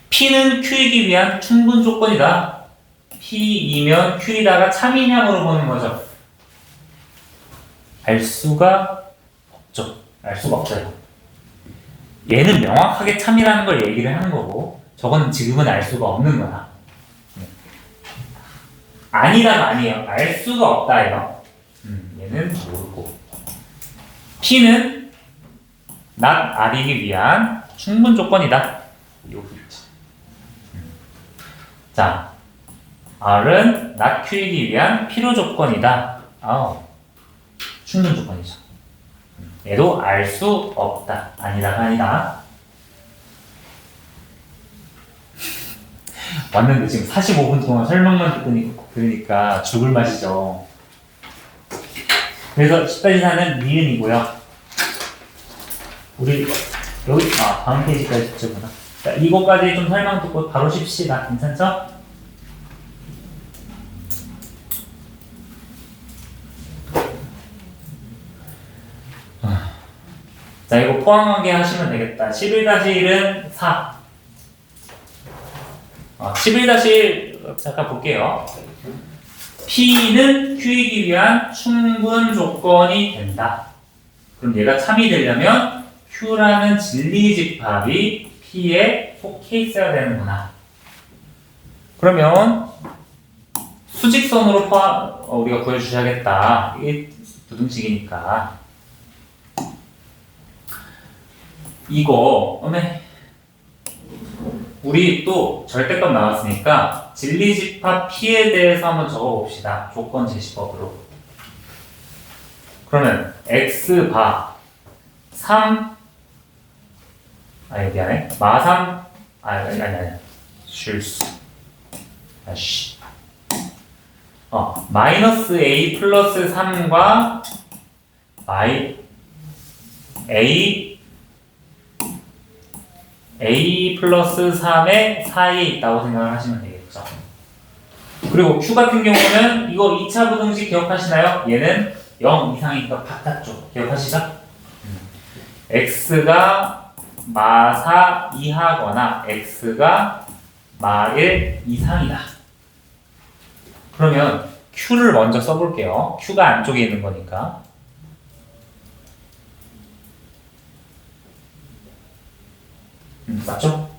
P는 Q이기 위한 충분 조건이다. P이면 Q이다가 참이냐 물어보는 거죠. 알 수가 없죠. 알 수가 없어요. 얘는 명확하게 참이라는 걸 얘기를 하는 거고 저건 지금은 알 수가 없는 거야. 아니다가 아니에요. 알 수가 없다예요. 얘는 모르고. P는 not R이기 위한 충분 조건이다. 여기 있죠. 자, R은 not Q이기 위한 필요 조건이다. 충분 조건이죠. 얘도 알 수 없다. 아니다가 아니다. 왔는데 지금 45분 동안 설명만 들으니까 죽을 맛이죠. 그래서 10까지 사는 니은이고요. 우리 여기 다음 페이지까지 듣자구나. 자, 이거까지 좀 설명 듣고 바로 쉽시다. 괜찮죠? 자, 이거 포함하게 하시면 되겠다. 11-1은 4. 11-1 잠깐 볼게요. P는 Q이기 위한 충분 조건이 된다. 그럼 얘가 참이 되려면 Q라는 진리집합이 P에 속해 있어야 되는구나. 그러면 수직선으로 우리가 구해주셔야겠다. 이게 부등식이니까. 이거 우리 또 절대값 나왔으니까 진리집합 P에 대해서 한번 적어봅시다. 조건 제시법으로. 그러면 X바 3 미안해. 마3 아니 실수. 마이너스 A 플러스 3과 A 플러스 3의 사이에 있다고 생각을 하시면 되겠죠. 그리고 Q 같은 경우는 이거 2차 부등식 기억하시나요? 얘는 0 이상이니까 바깥쪽 기억하시죠? X가 마4 이하거나 X가 마1 이상이다. 그러면 Q를 먼저 써볼게요. Q가 안쪽에 있는 거니까. 맞죠?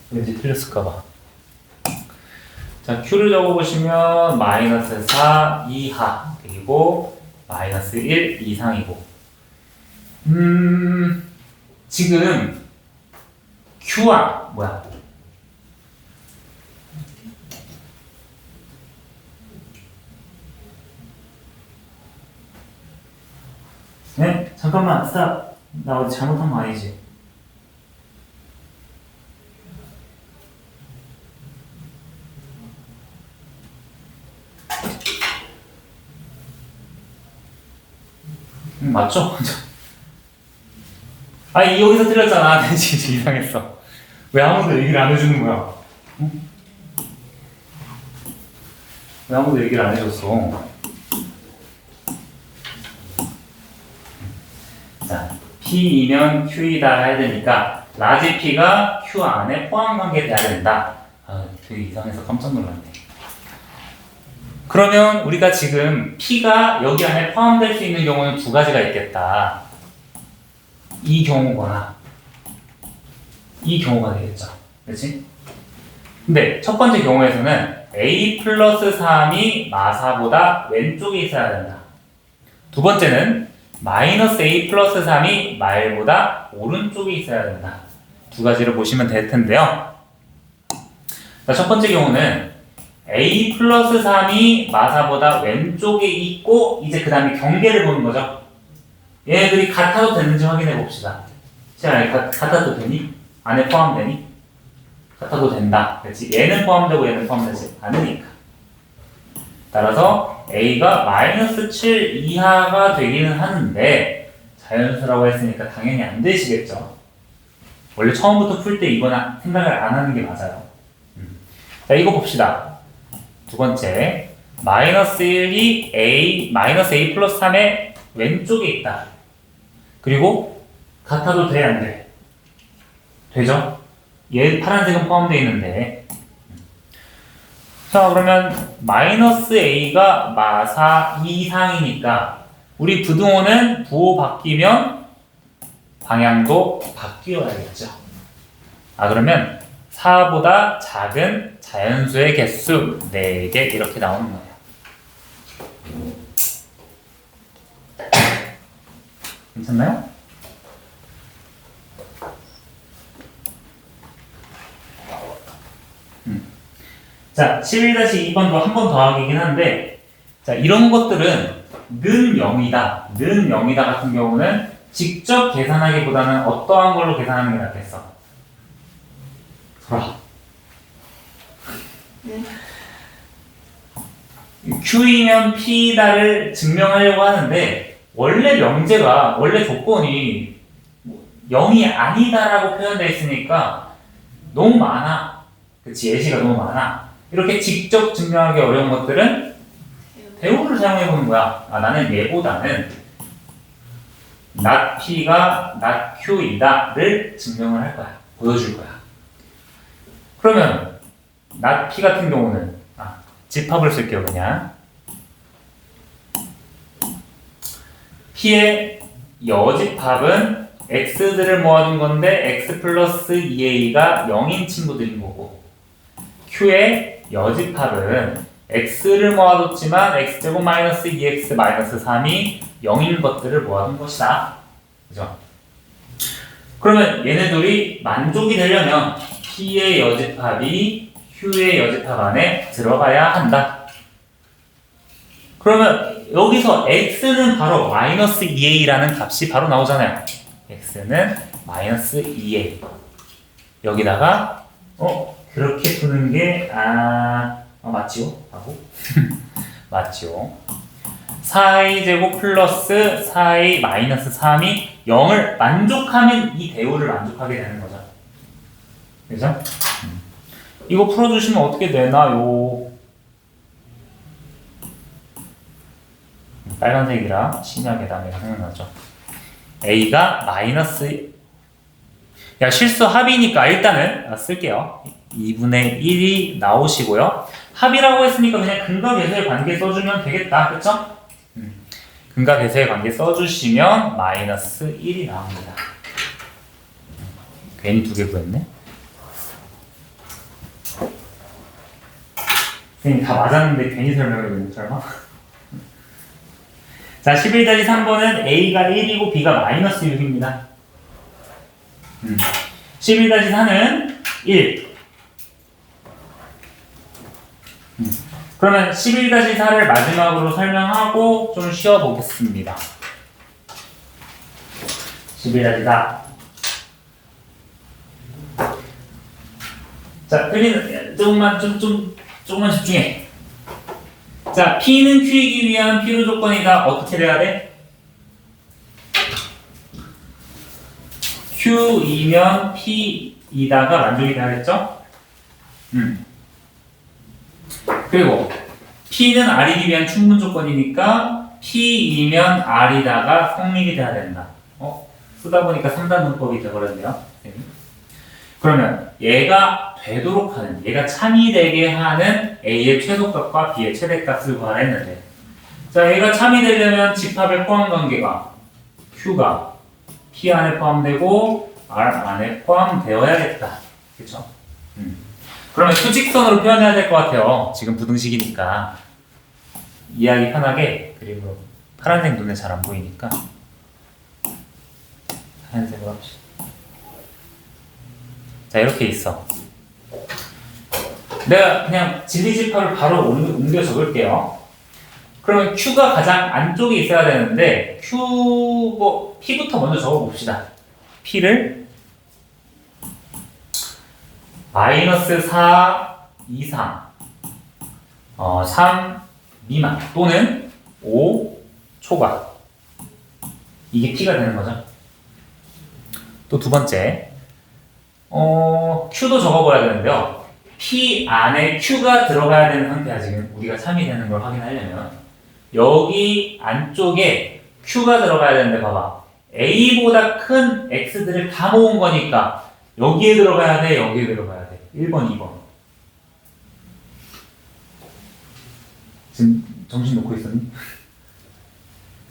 왠지 틀렸을까봐. 자, Q를 적어보시면 마이너스 4 이하 그리고 마이너스 1 이상이고 지금 Q와 네? 잠깐만 스탑. 나 어디 잘못한 거 아니지? 맞죠? 여기서 틀렸잖아. 내 진짜 이상했어. 왜 아무도 얘기를 안 해주는 거야? 응? 왜 아무도 얘기를 안 해줬어? 자, P이면 Q이다 해야 되니까 라지 P가 Q 안에 포함 관계돼야 된다. 되게 이상해서 깜짝 놀랐네. 그러면 우리가 지금 P가 여기 안에 포함될 수 있는 경우는 두 가지가 있겠다. 이 경우거나 이 경우가 되겠죠. 그렇지? 근데 첫 번째 경우에서는 A 플러스 3이 마사보다 왼쪽에 있어야 된다. 두 번째는 마이너스 A 플러스 3이 말보다 오른쪽에 있어야 된다. 두 가지를 보시면 될 텐데요. 자, 첫 번째 경우는 A 플러스 3이 마사보다 왼쪽에 있고 이제 그 다음에 경계를 보는 거죠. 얘네들이 같아도 되는지 확인해 봅시다. 같아도 되니? 안에 포함되니? 같아도 된다. 그렇지? 얘는 포함되고 얘는 포함되지 않으니까. 따라서 A가 마이너스 7 이하가 되기는 하는데 자연수라고 했으니까 당연히 안 되시겠죠. 원래 처음부터 풀 때 이거나 생각을 안 하는 게 맞아요. 자, 이거 봅시다. 두 번째, 마이너스 1이 마이너스 A 플러스 3의 왼쪽에 있다. 그리고 같아도 돼, 안 돼? 되죠? 얘 파란색은 포함되어 있는데. 자, 그러면 마이너스 A가 마사 이상이니까 우리 부등호는 부호 바뀌면 방향도 바뀌어야겠죠. 그러면 4보다 작은 자연수의 개수 4개 이렇게 나오는 거예요. 괜찮나요? 자, 11-2번도 한 번 더하기긴 한데, 자, 이런 것들은 는 0이다, 는 0이다 같은 경우는 직접 계산하기보다는 어떠한 걸로 계산하는 게 낫겠어? 네. Q이면 P다를 증명하려고 하는데, 원래 명제가, 원래 조건이 0이 아니다라고 표현되어 있으니까 너무 많아. 그치, 예시가 너무 많아. 이렇게 직접 증명하기 어려운 것들은 대우를 사용해보는 거야. 나는 얘보다는 not P가 not Q이다를 증명을 할 거야. 보여줄 거야. 그러면 not P 같은 경우는 집합을 쓸게요. 그냥 P의 여집합은 X들을 모아둔 건데 X 플러스 2A가 0인 친구들인 거고, Q의 여집합은 X를 모아뒀지만 X제곱 마이너스 2X 마이너스 3이 0인 것들을 모아둔 것이다. 그죠? 그러면 얘네들이 만족이 되려면 P의 여집합이 Q의 여집합 안에 들어가야 한다. 그러면 여기서 X는 바로 마이너스 2A라는 값이 바로 나오잖아요. X는 마이너스 2A. 여기다가 그렇게 푸는 게 맞지요? 하고 맞지요. 4A 제곱 플러스 4A 마이너스 3이 0을 만족하면 이 대우를 만족하게 되는 거죠. 그죠? 이거 풀어주시면 어떻게 되나요? 빨간색이라 신약의 단어가 생각나죠. A가 마이너스, 실수 합이니까 일단은 쓸게요. 2분의 1이 나오시고요. 합이라고 했으니까 그냥 근과 계수의 관계 써주면 되겠다. 그쵸? 근과 계수의 관계 써주시면 마이너스 1이 나옵니다. 괜히 2개 구했네. 선생님 다 맞았는데 괜히 설명을 했네. 설마? 자, 11-3번은 A가 1이고 B가 마이너스 6입니다. 11-4는 1. 그러면 11-4를 마지막으로 설명하고 좀 쉬어보겠습니다. 11-4. 자, 틀리는, 조금만 집중해. 자, P는 Q이기 위한 필요 조건이다. 어떻게 돼야 돼? Q이면 P이다가 만족이 돼야겠죠? 그리고 P는 R이기 위한 충분 조건이니까 P이면 R이다가 성립이 돼야 된다. 쓰다 보니까 3단 문법이 돼버렸네요. 그러면 얘가 되도록 하는, 얘가 참이되게 하는 A의 최소값과 B의 최대값을 구하랬는데, 자, 얘가 참이되려면 집합의 포함관계가 Q가 P 안에 포함되고 R 안에 포함되어야겠다. 그쵸? 그러면 수직선으로 표현해야 될 것 같아요. 지금 부등식이니까. 이해하기 편하게 그림으로. 파란색 눈에 잘 안 보이니까 하얀색으로 합시다. 자, 이렇게 있어. 내가 그냥 진리집합을 바로 옮겨 적을게요. 그러면 Q가 가장 안쪽에 있어야 되는데, P부터 먼저 적어봅시다. P를 마이너스 4 이상, 3 미만, 또는 5 초과. 이게 P가 되는 거죠. 또 두 번째. Q도 적어봐야 되는데요. P 안에 Q가 들어가야 되는 상태야. 지금 우리가 참이 되는 걸 확인하려면 여기 안쪽에 Q가 들어가야 되는데, 봐봐. A보다 큰 X들을 다 모은 거니까 여기에 들어가야 돼, 여기에 들어가야 돼. 1번, 2번. 지금 정신 놓고 있었니?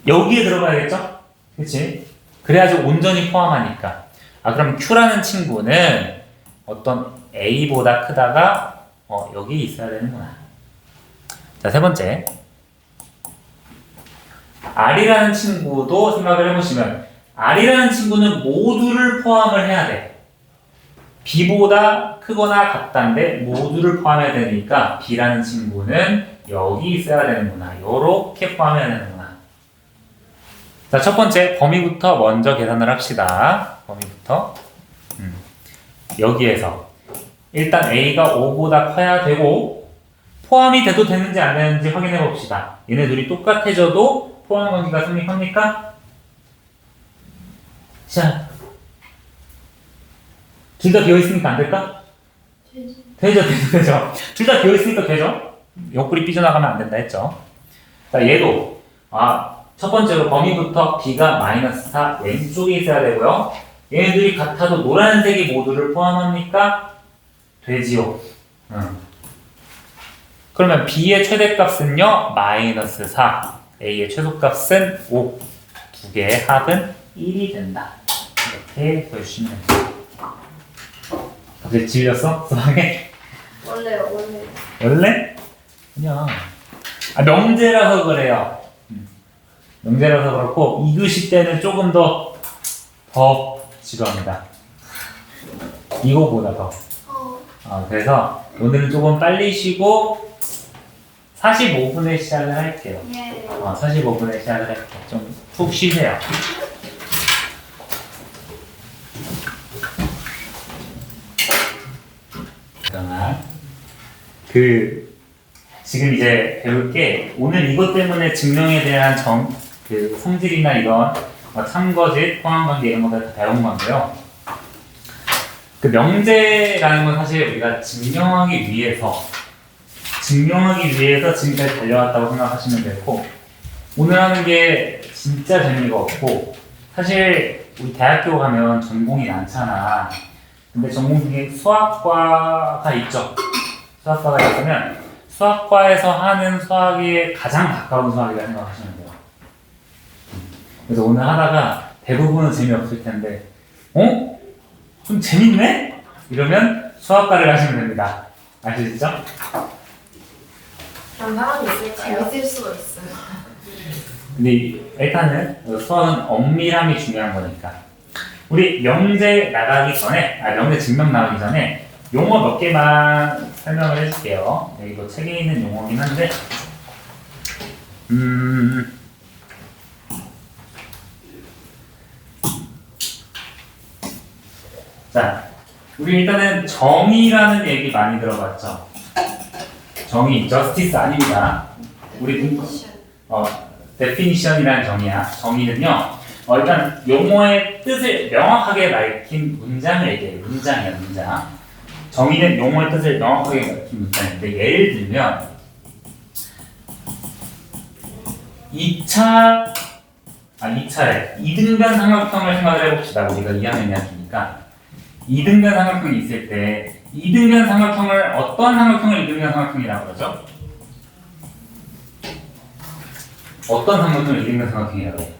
여기에 들어가야겠죠? 그치? 그 그래야지 온전히 포함하니까. 아, 그럼 Q라는 친구는 어떤 A보다 크다가 여기 있어야 되는구나. 자, 세 번째. R이라는 친구도 생각을 해보시면 R이라는 친구는 모두를 포함을 해야 돼. B보다 크거나 같다인데 모두를 포함해야 되니까 B라는 친구는 여기 있어야 되는구나. 요렇게 포함해야 되는구나. 자, 첫 번째 범위부터 먼저 계산을 합시다. 범위부터. 여기에서 일단 A가 5보다 커야 되고 포함이 돼도 되는지 안 되는지 확인해 봅시다. 얘네 둘이 똑같아져도 포함 관계가 성립합니까? 자, 둘 다 비어있으니까 안 될까? 되죠. 둘 다 비어있으니까 되죠? 옆구리 삐져나가면 안 된다 했죠. 자, 얘도 첫 번째로 범위부터 B가 마이너스 4 왼쪽에 있어야 되고요. 얘네들이 같아도 노란색이 모두를 포함합니까? 되지요. 그러면 B의 최대값은요 마이너스 4, A의 최소값은 5. 두 개의 합은 1이 된다. 이렇게 보여주시면 됩니다. 갑자기 질렸어? 수학에? 원래요. 원래? 아니야. 명제라서 그래요. 명제라서 그렇고 2교시 때는 조금 더 지루합니다. 이거보다 더. 그래서 오늘은 조금 빨리 쉬고 45분에 시작을 할게요. 예. 45분에 시작을 할게요. 좀 푹 쉬세요. 그러나 지금 이제 배울 게 오늘 이것 때문에 증명에 대한 성질이나 이런 참거짓, 포함관계 이런 것들 다 배운 건데요. 그 명제라는 건 사실 우리가 증명하기 위해서 지금까지 달려왔다고 생각하시면 되고 오늘 하는 게 진짜 재미가 없고 사실 우리 대학교 가면 전공이 많잖아. 근데 전공 중에 수학과가 있죠. 수학과가 있으면 수학과에서 하는 수학이 가장 가까운 수학이라고 생각하시면 돼요. 그래서 오늘 하다가 대부분은 재미없을 텐데 좀 재밌네? 이러면 수학과를 가시면 됩니다. 아시죠? 그런 사람이 있을까요? 재밌을 수가 있어요. 근데 일단은 수학은 엄밀함이 중요한 거니까 우리 명제 증명 나가기 전에 용어 몇 개만 설명을 해줄게요. 이거 책에 있는 용어긴 한데 자, 우리 일단은 정의라는 얘기 많이 들어봤죠. 정의, justice 아닙니다. 우리 definition이라는 정의야. 정의는요, 일단 용어의 뜻을 명확하게 밝힌 문장을 얘기해요. 문장이야, 문장. 정의는 용어의 뜻을 명확하게 밝힌 문장인데, 예를 들면 2차에 2등변 삼각형을 생각을 해봅시다. 우리가 2학년 이야기니까 2등변 삼각형이 있을 때 2등변 삼각형을 어떤 삼각형을 2등변 삼각형이라고 그러죠? 어떤 삼각형을 2등변 삼각형이라고 해요?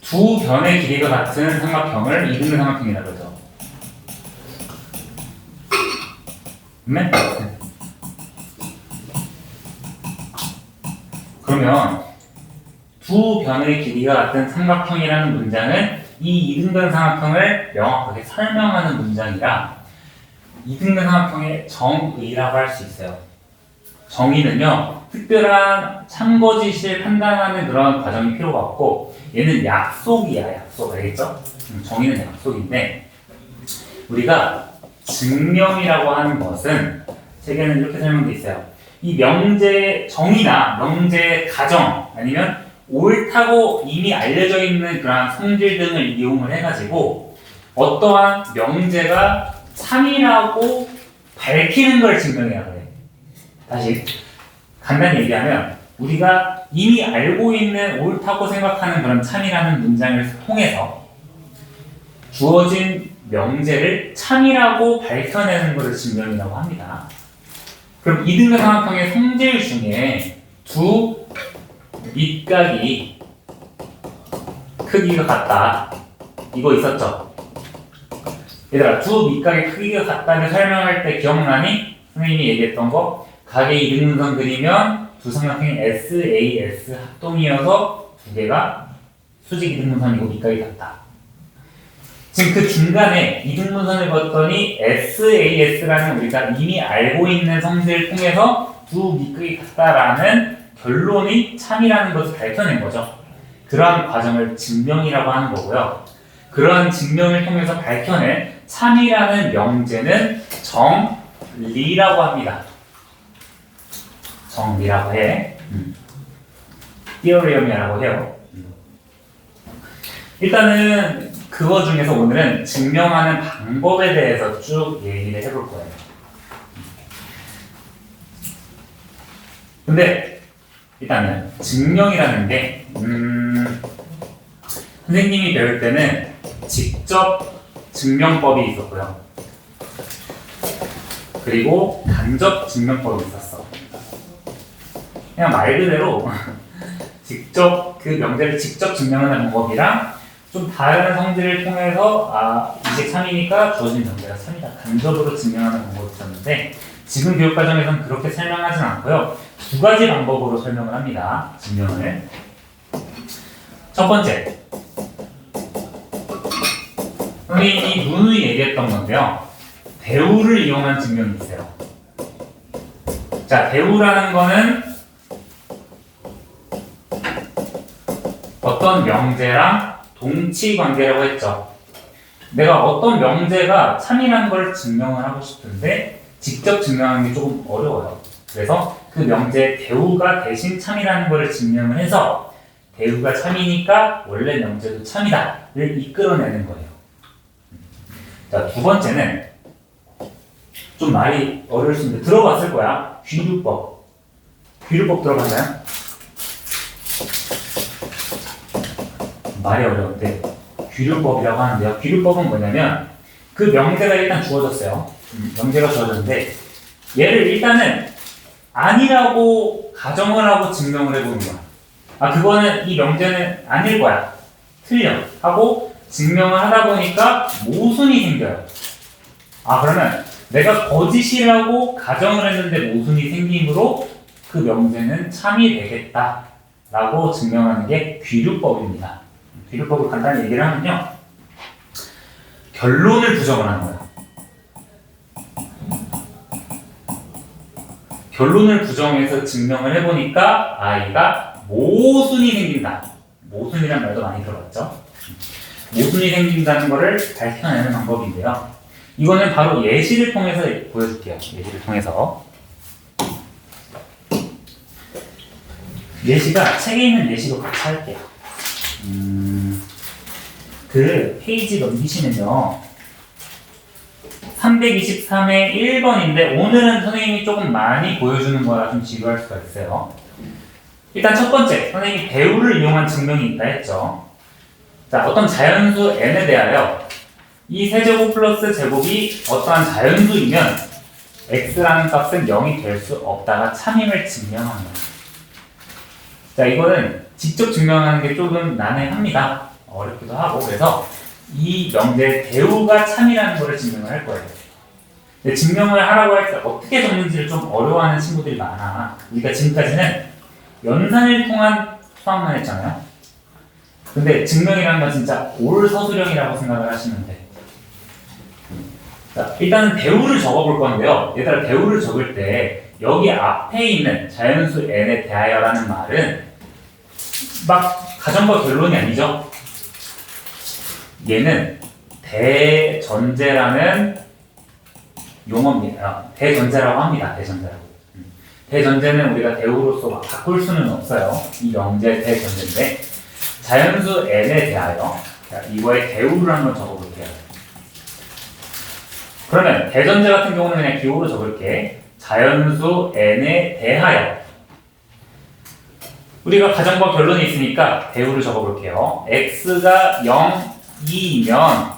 두 변의 길이가 같은 삼각형을 2등변 삼각형이라고 그러죠. 네? 그러면 두 변의 길이가 같은 삼각형이라는 문장은 이 2등변 삼각형을 명확하게 설명하는 문장이라 2등변 삼각형의 정의라고 할 수 있어요. 정의는요, 특별한 참거짓을 판단하는 그런 과정이 필요가 없고 얘는 약속이야, 약속. 알겠죠? 정의는 약속인데 우리가 증명이라고 하는 것은 책에는 이렇게 설명되어 있어요. 이 명제 정의나 명제 가정 아니면 옳다고 이미 알려져 있는 그러한 성질 등을 이용을 해가지고 어떠한 명제가 참이라고 밝히는 걸 증명이라고 해요. 다시 간단히 얘기하면 우리가 이미 알고 있는 옳다고 생각하는 그런 참이라는 문장을 통해서 주어진 명제를 참이라고 밝혀내는 것을 증명이라고 합니다. 그럼 2등변 삼각형의 성질 중에 두 밑각이 크기가 같다. 이거 있었죠? 얘들아, 두 밑각의 크기가 같다를 설명할 때 기억나니? 선생님이 얘기했던 거. 각의 이등분선 그리면 두 삼각형이 SAS 합동이어서 두 개가 수직 이등분선이고 밑각이 같다. 지금 그 중간에 이등분선을 그었더니 SAS라는 우리가 이미 알고 있는 성질을 통해서 두 밑각이 같다라는 결론이 참이라는 것을 밝혀낸 거죠. 그러한 과정을 증명이라고 하는 거고요. 그러한 증명을 통해서 밝혀낸 참이라는 명제는 정리라고 합니다. 정리라고 해. 티어리엄이라고 해요. 일단은 그거 중에서 오늘은 증명하는 방법에 대해서 쭉 얘기를 해볼 거예요. 근데 일단은 증명이라는 게 선생님이 배울 때는 직접 증명법이 있었고요. 그리고 간접 증명법이 있었어. 그냥 말 그대로 직접 그 명제를 직접 증명하는 방법이랑 좀 다른 성질을 통해서 이게 참이니까 주어진 명제가 참이다. 간접으로 증명하는 방법이 있었는데 지금 교육과정에서는 그렇게 설명하진 않고요. 두 가지 방법으로 설명을 합니다. 증명을. 첫 번째, 선생님이 누누이 얘기했던 건데요. 대우를 이용한 증명이 있어요. 자, 대우라는 거는 어떤 명제랑 동치 관계라고 했죠. 내가 어떤 명제가 참이라는 걸 증명을 하고 싶은데 직접 증명하는 게 조금 어려워요. 그래서 그 명제의 대우가 대신 참이라는 걸 증명을 해서 대우가 참이니까 원래 명제도 참이다를 이끌어내는 거예요. 자, 두 번째는 좀 말이 어려울 수 있는데 들어봤을 거야. 귀류법. 귀류법 들어봤나요? 말이 어려운데 귀류법이라고 하는데요. 귀류법은 뭐냐면 그 명제가 일단 주어졌어요. 명제가 주어졌는데 얘를 일단은 아니라고 가정을 하고 증명을 해보는 거야. 그거는 이 명제는 아닐 거야. 틀려. 하고 증명을 하다 보니까 모순이 생겨요. 그러면 내가 거짓이라고 가정을 했는데 모순이 생기므로 그 명제는 참이 되겠다. 라고 증명하는 게 귀류법입니다. 귀류법을 간단히 얘기를 하면요. 결론을 부정을 하는 거예요. 결론을 부정해서 증명을 해보니까 아이가 모순이 생긴다. 모순이란 말도 많이 들어봤죠? 모순이 생긴다는 것을 밝혀내는 방법인데요. 이거는 바로 예시를 통해서 보여줄게요. 예시를 통해서. 예시가 책에 있는 예시로 같이 할게요. 그 페이지 넘기시면요. 323의 1번인데 오늘은 선생님이 조금 많이 보여주는 거라 좀 지루할 수가 있어요. 일단 첫 번째, 선생님이 대우를 이용한 증명이 있다 했죠. 자, 어떤 자연수 n에 대하여 이 세제곱 플러스 제곱이 어떠한 자연수이면 x라는 값은 0이 될 수 없다가 참임을 증명하는 거예요. 자, 이거는 직접 증명하는 게 조금 난해합니다. 어렵기도 하고. 그래서 이 명제의 대우가 참이라는 것을 증명을 할 거예요. 근데 증명을 하라고 할 때 어떻게 적는지를 좀 어려워하는 친구들이 많아. 우리가 지금까지는 연산을 통한 수학만 했잖아요. 근데 증명이라는 건 진짜 올서술형이라고 생각을 하시면 돼. 자, 일단은 대우를 적어볼 건데요. 얘들아, 대우를 적을 때 여기 앞에 있는 자연수 n에 대하여라는 말은 막 가정과 결론이 아니죠. 얘는 대전제라는 용어입니다. 대전제라고 합니다. 대전제라고. 대전제는 우리가 대우로서 막 바꿀 수는 없어요. 이 명제 대전제인데 자연수 n에 대하여 이거에 대우를 한번 적어볼게요. 그러면 대전제 같은 경우는 그냥 기호로 적을게. 자연수 n에 대하여 우리가 가정과 결론이 있으니까 대우를 적어볼게요. x가 0이면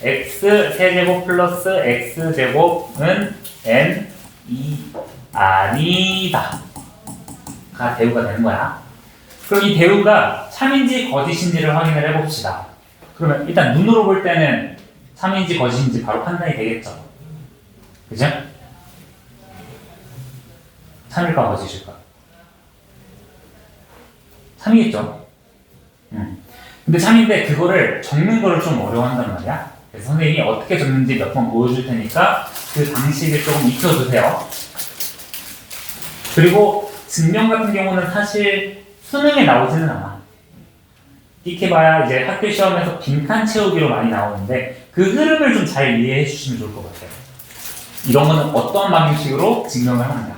x 세제곱 플러스 x제곱은 n2 아니다 가 대우가 되는 거야. 그럼 이 대우가 참인지 거짓인지를 확인을 해봅시다. 그러면 일단 눈으로 볼 때는 참인지 거짓인지 바로 판단이 되겠죠. 그죠? 참일까 거짓일까? 참이겠죠. 근데 참인데 그거를 적는 거를 좀 어려워한단 말이야. 그래서 선생님이 어떻게 적는지 몇 번 보여줄 테니까 그 방식을 조금 익혀주세요. 그리고 증명 같은 경우는 사실 수능에 나오지는 않아. 익혀봐야 이제 학교 시험에서 빈칸 채우기로 많이 나오는데 그 흐름을 좀 잘 이해해 주시면 좋을 것 같아요. 이런 거는 어떤 방식으로 증명을 하는가.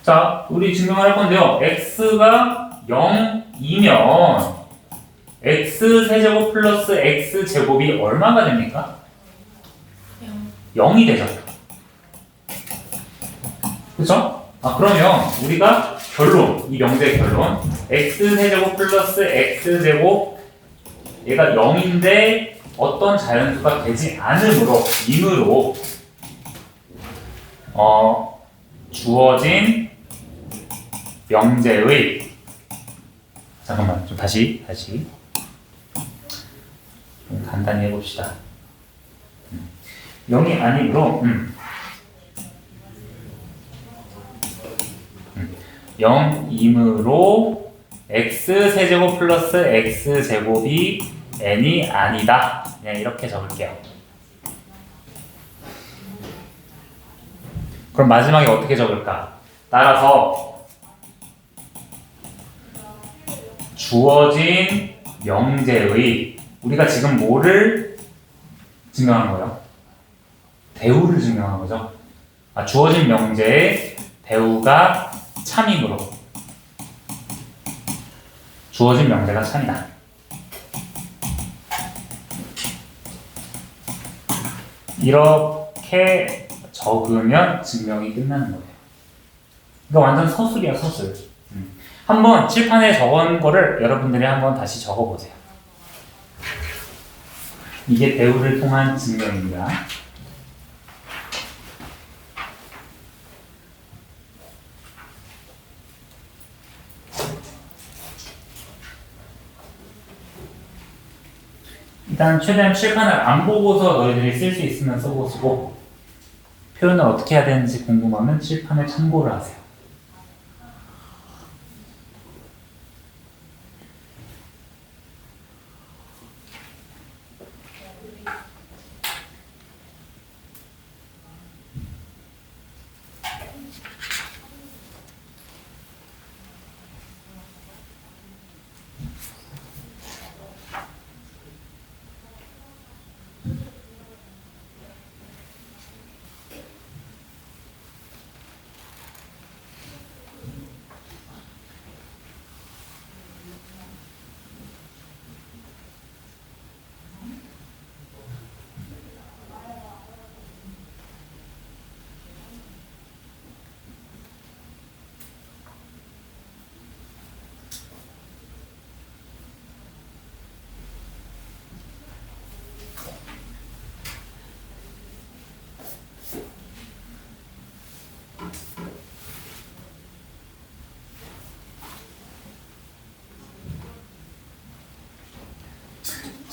자, 우리 증명을 할 건데요. x가 0이면 x세제곱 플러스 x제곱이 얼마가 됩니까? 0이 되죠. 그쵸? 그러면 우리가 결론, 이 명제의 결론 x세제곱 플러스 x제곱 얘가 0인데 어떤 자연수가 되지 않으므로 임으로 주어진 명제의 잠깐만 좀 다시 좀 간단히 해봅시다. 0이 아니므로 0이므로 x세제곱 플러스 x제곱이 n이 아니다. 그냥 이렇게 적을게요. 그럼 마지막에 어떻게 적을까? 따라서 주어진 명제의 우리가 지금 뭐를 증명한 거예요? 대우를 증명한 거죠. 주어진 명제의 대우가 참이므로 주어진 명제가 참이다. 이렇게 적으면 증명이 끝나는 거예요. 이거 완전 서술이야, 서술. 한번 칠판에 적은 거를 여러분들이 한번 다시 적어보세요. 이게 대우를 통한 증명입니다. 일단 최대한 칠판을 안 보고서 너희들이 쓸 수 있으면 써보시고 표현을 어떻게 해야 되는지 궁금하면 칠판을 참고를 하세요.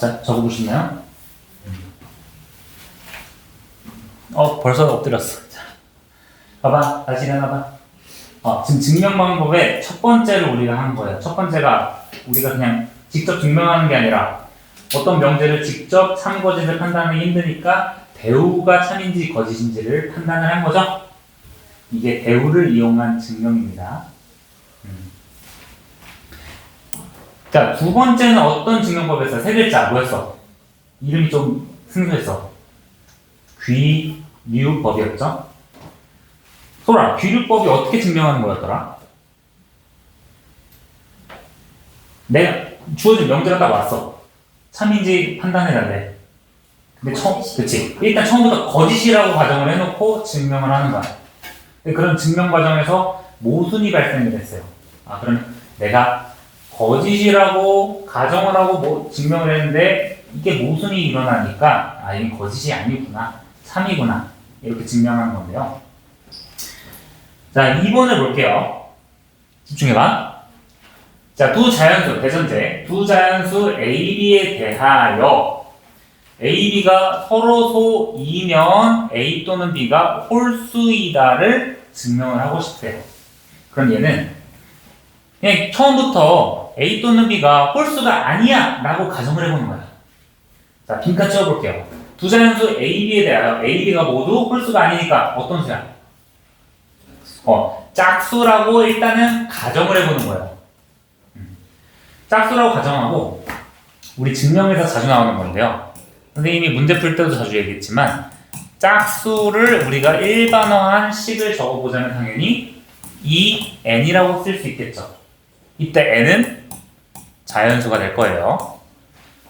자, 적어보시나요? 벌써 엎드렸어. 자, 봐봐, 다시 일어나봐. 지금 증명 방법의 첫 번째를 우리가 한 거예요. 첫 번째가 우리가 그냥 직접 증명하는 게 아니라 어떤 명제를 직접 참 거짓을 판단하기 힘드니까 대우가 참인지 거짓인지를 판단을 한 거죠. 이게 대우를 이용한 증명입니다. 자, 두 번째는 어떤 증명법이었어? 세 글자 뭐였어? 이름이 좀 생소했어. 귀류법이었죠? 소라, 귀류법이 어떻게 증명하는 거였더라? 내가 주어진 명제가 딱 왔어. 참인지 판단해달래. 근데 그치. 일단 처음부터 거짓이라고 가정을 해놓고 증명을 하는 거야. 그런 증명 과정에서 모순이 발생을 했어요. 그러면 내가 거짓이라고 가정을 하고 증명을 했는데 이게 모순이 일어나니까 이게 거짓이 아니구나, 참이구나 이렇게 증명하는 건데요. 자, 2번을 볼게요. 집중해봐. 자, 두 자연수, 대전제. 두 자연수 A, B에 대하여 A, B가 서로 소이면 A 또는 B가 홀수이다를 증명을 하고 싶대요. 그럼 얘는 그냥 처음부터 A 또는 B가 홀수가 아니야 라고 가정을 해보는 거야. 자, 빈칸 채워볼게요. 두 자연수 A, B에 대하여 A, B가 모두 홀수가 아니니까 어떤 수야? 짝수라고 일단은 가정을 해보는 거예요. 짝수라고 가정하고 우리 증명에서 자주 나오는 건데요. 선생님이 문제 풀 때도 자주 얘기했지만 짝수를 우리가 일반화한 식을 적어보자면 당연히 이 n이라고 쓸 수 있겠죠. 이때 n은 자연수가 될 거예요.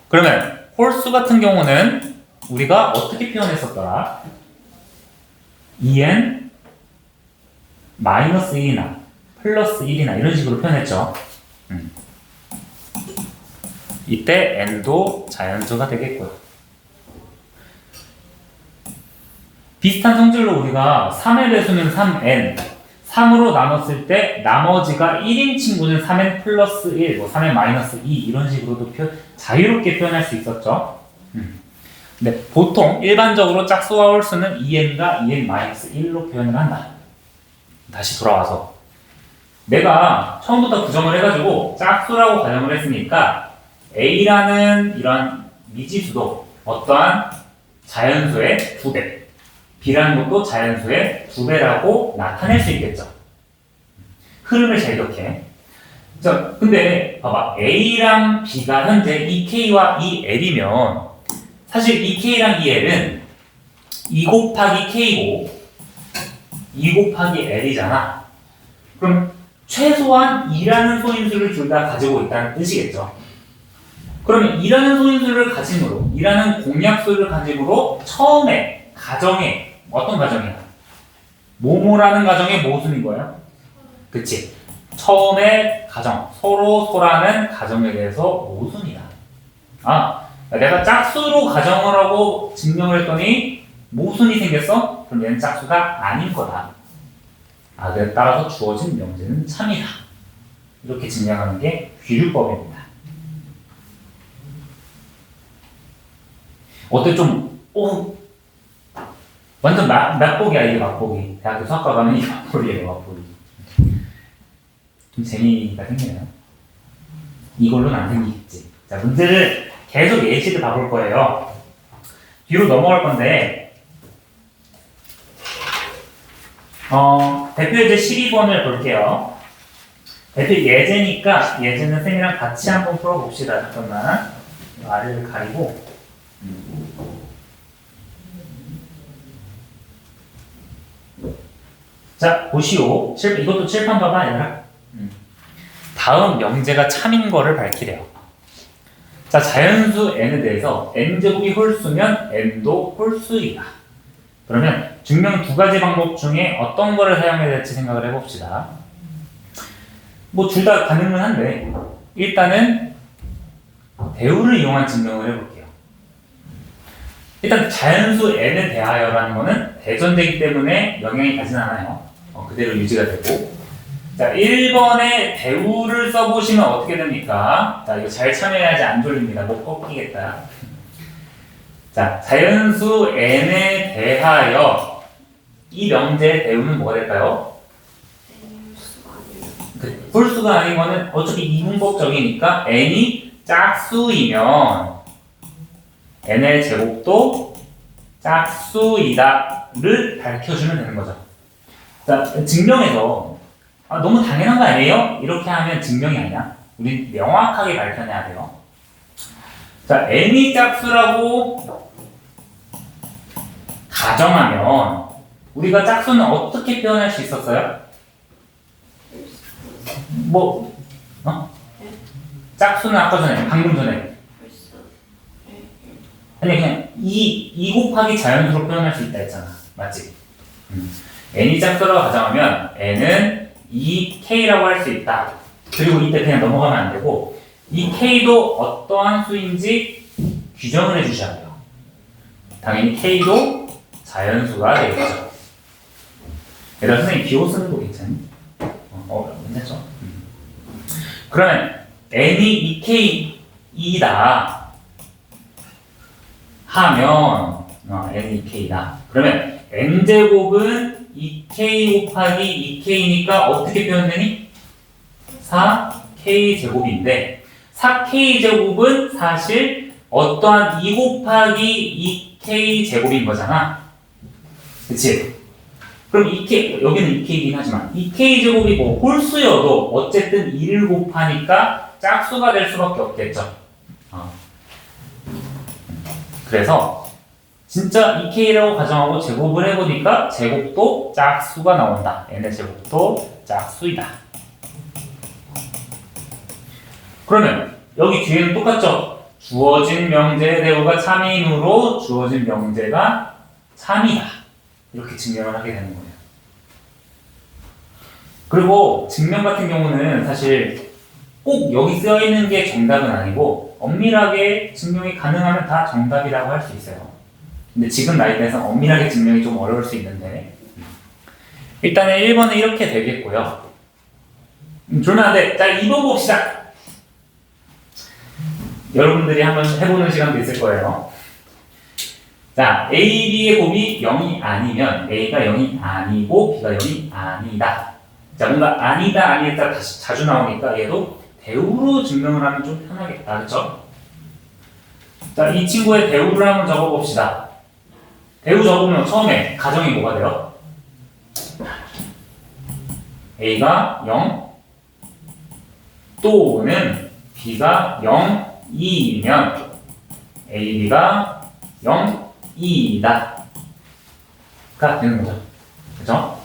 그러면 홀수 같은 경우는 우리가 어떻게 표현했었더라? 2n 마이너스 1이나 플러스 1이나 이런 식으로 표현했죠. 이때 n도 자연수가 되겠고요. 비슷한 성질로 우리가 3의 배수는 3n, 3으로 나눴을 때 나머지가 1인 친구는 3n 플러스 1, 3n 마이너스 2 이런 식으로도 자유롭게 표현할 수 있었죠. 근데 보통 일반적으로 짝수와 홀수는 2n과 2n 마이너스 1로 표현을 한다. 다시 돌아와서 내가 처음부터 구정을 해가지고 짝수라고 가정을 했으니까 A라는 이런 미지수도 어떠한 자연수의 2배, B라는 것도 자연수의 2배라고 나타낼 수 있겠죠. 흐름을 잘 기억해. 자, 근데 봐봐. A랑 B가 현재 이 K와 이 L이면 사실 이 K랑 이 L은 2 곱하기 K고 2 곱하기 L이잖아. 그럼 최소한 2라는 소인수를 둘 다 가지고 있다는 뜻이겠죠. 그러면 2라는 소인수를 가짐으로 2라는 공약수를 가짐으로 처음에 가정에 어떤 가정이야? 모모라는 가정의 모순인 거예요? 그치? 처음에 가정 서로 소라는 가정에 대해서 모순이다. 내가 짝수로 가정을 하고 증명을 했더니 모순이 생겼어? 그럼 얘는 짝수가 아닌 거다. 따라서 주어진 명제는 참이다. 이렇게 증명하는 게 귀류법입니다. 어때 완전 맛보기야 이게 맛보기. 대학교 수학과 가면 이게 맛보기예요 맛보기. 좀 재미가 생기네요. 이걸로는 안 생기겠지. 자, 문제를 계속 예시를 봐볼 거예요. 뒤로 넘어갈 건데 대표 예제 12번을 볼게요. 대표 예제니까 예제는 쌤이랑 같이 한번 풀어봅시다. 잠깐만 아래를 가리고 자, 보시오. 이것도 칠판 봐봐, 얘들아. 다음 명제가 참인 거를 밝히래요. 자, 자연수 n에 대해서 n제곱이 홀수면 n도 홀수이다. 그러면 증명 두 가지 방법 중에 어떤 거를 사용해야 될지 생각을 해봅시다. 둘 다 가능은 한데 일단은 대우를 이용한 증명을 해볼게요. 일단 자연수 n에 대하여라는 거는 대전되기 때문에 영향이 가진 않아요. 그대로 유지가 되고. 자, 1번에 대우를 써보시면 어떻게 됩니까? 자, 이거 잘 참여해야지 안 졸립니다. 못 꺾이겠다. 자, 자연수 n에 대하여 이 명제의 대우는 뭐가 될까요? 홀수가 아닌 거는 어차피 이분법적이니까 n이 짝수이면 n의 제곱도 짝수이다를 밝혀주면 되는 거죠. 자, 증명에서 너무 당연한 거 아니에요? 이렇게 하면 증명이 아니야. 우린 명확하게 밝혀내야 돼요. 자, n이 짝수라고 가정하면 우리가 짝수는 어떻게 표현할 수 있었어요? 짝수는 아까 전에, 방금 전에 그냥 2 곱하기 자연수로 표현할 수 있다 했잖아. 맞지? n이 짝수라고 가정하면 n은 2k라고 할 수 있다. 그리고 이때 그냥 넘어가면 안 되고 이 k도 어떠한 수인지 규정을 해주셔야 돼요. 당연히 k도 자연수가 되겠죠. 얘들아, 선생님 비호 쓰는 거 괜찮니? 괜찮죠? 그러면 n이 2k이다 하면 n이 2k이다. 그러면 n제곱은 2k 곱하기 2k니까 어떻게 표현되니? 4k제곱인데 4k제곱은 사실 어떠한 2 곱하기 2k제곱인 거잖아. 그치? 그럼 2k, 여기는 2k이긴 하지만 2k제곱이 뭐 홀수여도 어쨌든 2를 곱하니까 짝수가 될 수밖에 없겠죠. 그래서 진짜 2k라고 가정하고 제곱을 해보니까 제곱도 짝수가 나온다. n의 제곱도 짝수이다. 그러면 여기 뒤에는 똑같죠? 주어진 명제의 대우가 참이므로 주어진 명제가 참이다. 이렇게 증명을 하게 되는 거예요. 그리고 증명 같은 경우는 사실 꼭 여기 쓰여 있는 게 정답은 아니고 엄밀하게 증명이 가능하면 다 정답이라고 할 수 있어요. 근데 지금 나이대에서 엄밀하게 증명이 좀 어려울 수 있는데 일단은 1번은 이렇게 되겠고요. 줄만한데 자 2번 봅시다. 여러분들이 한번 해보는 시간도 있을 거예요. 자, A, B의 곱이 0이 아니면 A가 0이 아니고 B가 0이 아니다. 자, 뭔가 아니다, 아니다 다시 자주 나오니까 얘도 대우로 증명을 하면 좀 편하겠다. 그렇죠? 자, 이 친구의 대우를 한번 적어봅시다. 대우 적으면 처음에 가정이 뭐가 돼요? A가 0 또는 B가 0이면 A, B가 0이다 가 되는 거죠. 그죠?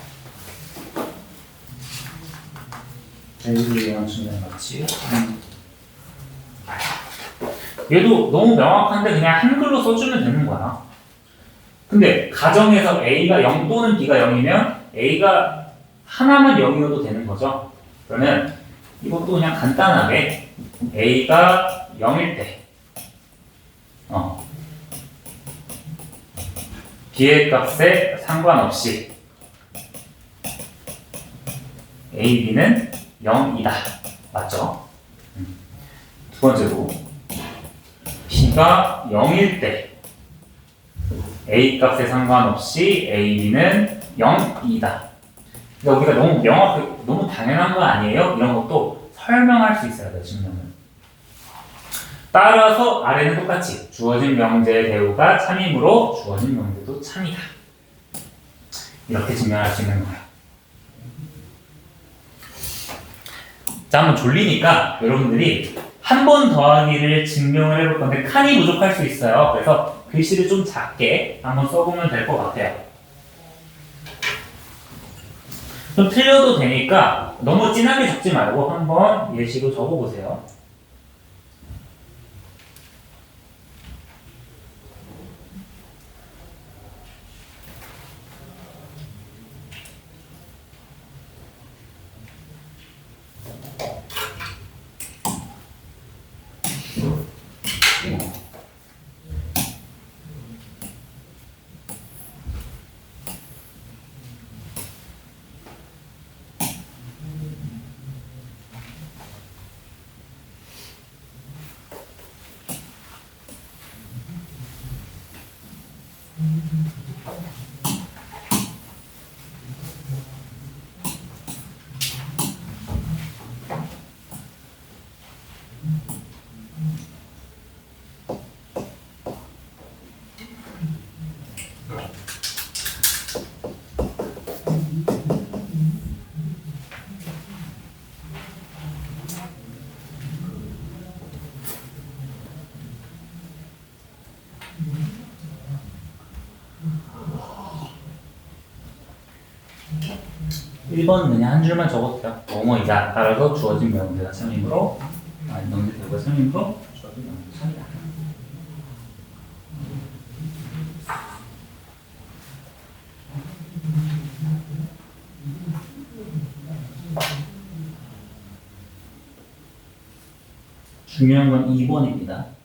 A,B랑 증명 같이 얘도 너무 명확한데 그냥 한글로 써주면 되는 거야. 근데 가정에서 A가 0 또는 B가 0이면 A가 하나만 0이어도 되는 거죠. 그러면 이것도 그냥 간단하게 A가 0일 때 B의 값에 상관없이 A, B는 0이다. 맞죠? 두 번째로 B가 0일 때 A 값에 상관없이 A, B는 0이다. 그러니까 우리가 너무 명확하게, 너무 당연한 거 아니에요? 이런 것도 설명할 수 있어야 돼요, 증명은. 따라서 아래는 똑같이 주어진 명제의 대우가 참이므로 주어진 명제도 참이다. 이렇게 증명할 수 있는 거예요. 자, 한번 졸리니까 여러분들이 한 번 더하기를 증명을 해볼 건데 칸이 부족할 수 있어요. 그래서 글씨를 좀 작게 한번 써보면 될 것 같아요. 좀 틀려도 되니까 너무 진하게 적지 말고 한번 예시로 적어보세요. 일 번 그냥 한 줄만 적어도 돼요. 뭐뭐이다. 따라서 주어진 명제가 참이므로 명제 대우가 참이므로 주어진 명제가 참이다. 중요한 건 2번입니다.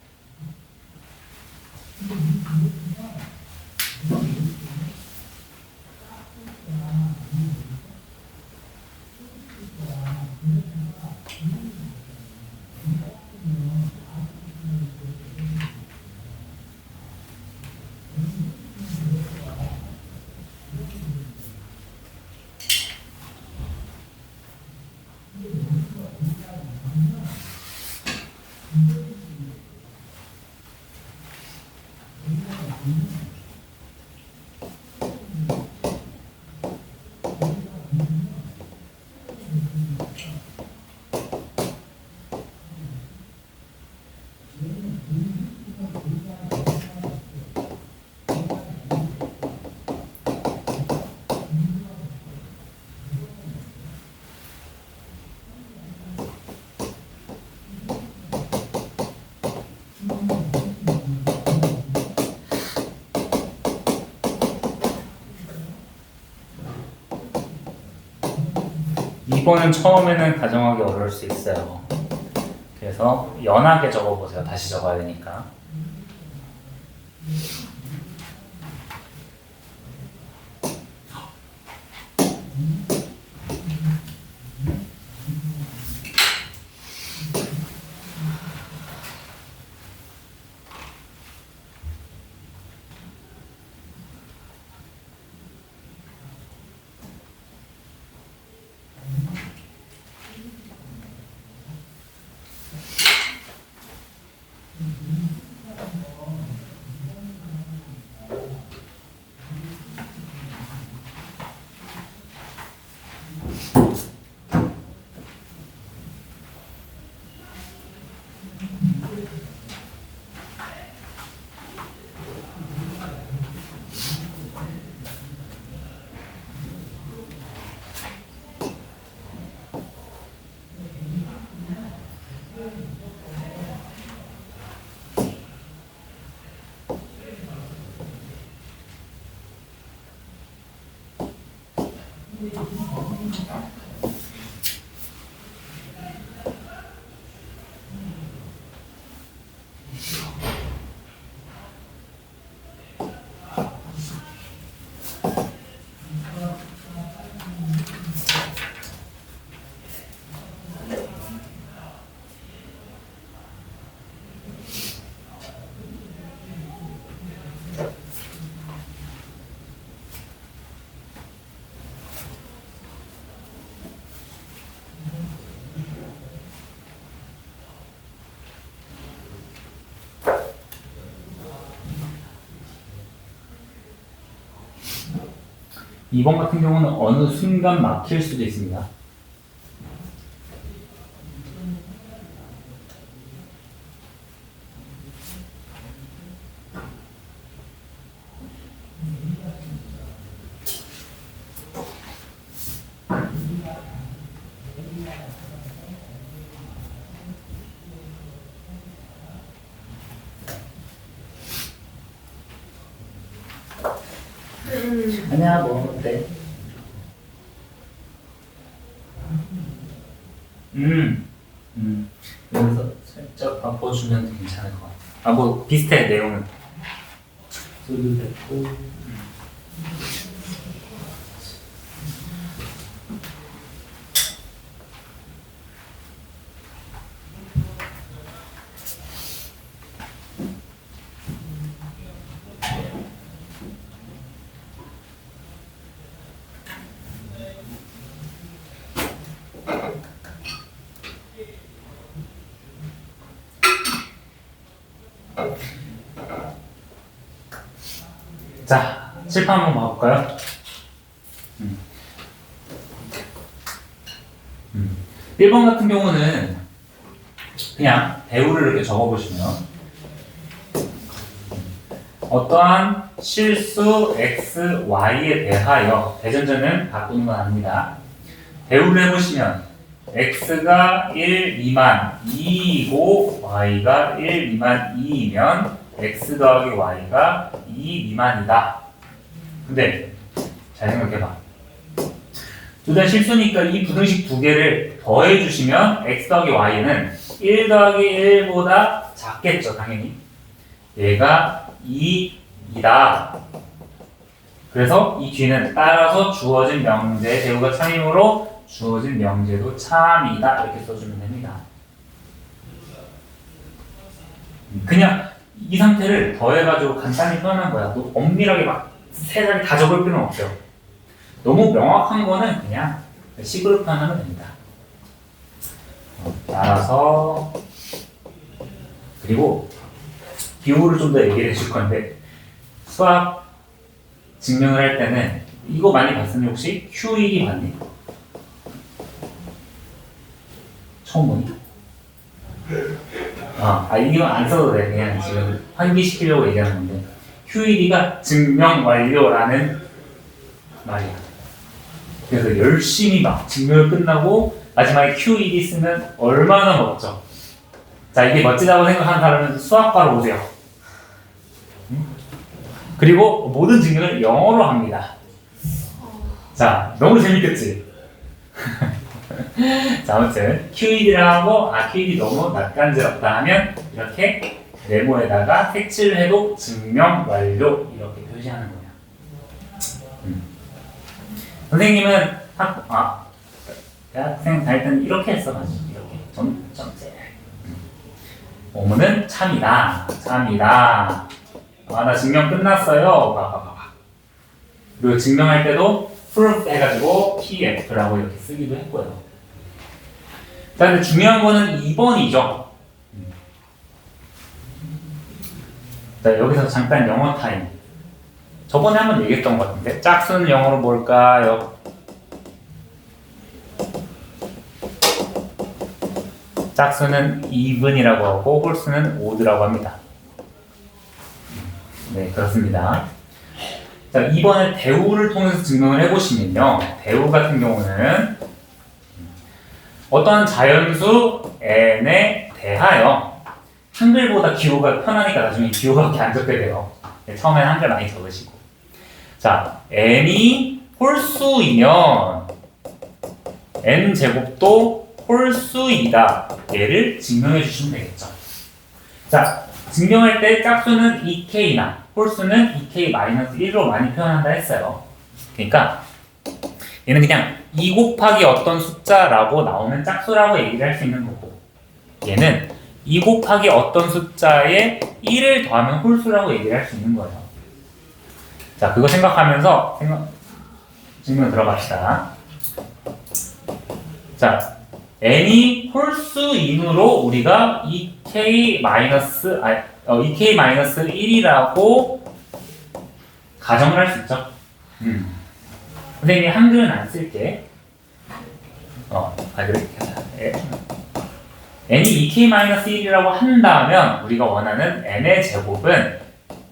2번은 처음에는 가정하기 어려울 수 있어요. 그래서 연하게 적어보세요. 다시 적어야 되니까. 이번 같은 경우는 어느 순간 막힐 수도 있습니다. 아니야, 뭐 어때? 여기서 살짝 바꿔주면 괜찮을 것 같아. 아, 뭐 비슷해 내용은. 소리도 됐고. 자, 칠판 한번 봐볼까요? 1번 같은 경우는 그냥 배우를 이렇게 적어보시면 어떠한 실수 x, y에 대하여 대전제는 바꾸는 건 아닙니다. 배우를 해보시면 x가 1 미만 2이고 y가 1 미만 2이면 x 더하기 y가 2 미만이다. 근데 잘 생각해봐. 둘 다 실수니까 이 부등식 두 개를 더해주시면 x 더하기 y는 1 더하기 1보다 작겠죠, 당연히. 얘가 2이다. 그래서 이 뒤는 따라서 주어진 명제, 대우가 참이므로 주어진 명제도 참이다. 이렇게 써주면 됩니다. 그냥 이 상태를 더해가지고 간단히 표현한 거야. 또 엄밀하게 막 세 자리 다 적을 필요는 없죠. 너무 명확한 거는 그냥 식으로 표현하면 됩니다. 따라서 그리고 비율을 좀 더 얘기해 줄 건데 수학 증명을 할 때는 이거 많이 봤으니 혹시 Q1이 봤니? 처음 보니? 이거 안 써도 돼. 그냥 지금 환기시키려고 얘기하는 건데 Q1이가 증명 완료라는 말이야. 그래서 열심히 막 증명을 끝나고 마지막에 Q1이 쓰면 얼마나 멋져. 자, 이게 멋지다고 생각하는 사람은 수학과로 오세요. 그리고 모든 증명을 영어로 합니다. 자, 너무 재밌겠지? 자, 아무튼 Q1이라고 Q1이 너무 낯간지럽다 하면 이렇게 네모에다가 색칠을 해도 증명 완료 이렇게 표시하는 거야. 선생님은 대학생 다닐 때는 이렇게 했어가지고 이렇게 점점 오문은 참이다. 참이다. 나 증명 끝났어요. 그리고 증명할 때도 proof 해가지고 PF라고 이렇게 쓰기도 했고요. 자, 근데 중요한 거는 2번이죠. 자, 여기서 잠깐 영어 타임. 저번에 한번 얘기했던 것 같은데 짝수는 영어로 뭘까요? 짝수는 even이라고 하고 홀수는 odd라고 합니다. 네, 그렇습니다. 자, 이번에 대우를 통해서 증명을 해보시면요. 대우 같은 경우는 어떤 자연수 n에 대하여 한글보다 기호가 편하니까 나중에 기호밖에 안 적게 돼요. 네, 처음엔 한글 많이 적으시고. 자, n이 홀수이면 n제곱도 홀수이다. 얘를 증명해 주시면 되겠죠. 자, 증명할 때 짝수는 2k나 홀수는 2k-1로 많이 표현한다 했어요. 그러니까 얘는 그냥 2 곱하기 어떤 숫자라고 나오면 짝수라고 얘기를 할 수 있는 거고, 얘는 2 곱하기 어떤 숫자에 1을 더하면 홀수라고 얘기를 할 수 있는 거예요. 자, 그거 생각하면서 증명 들어갑시다. 자, n이 홀수인으로 우리가 2k-1이라고 가정을 할 수 있죠. 선생님이 한글은 안 쓸게. 그래. n이 2k-1이라고 한다면 우리가 원하는 n의 제곱은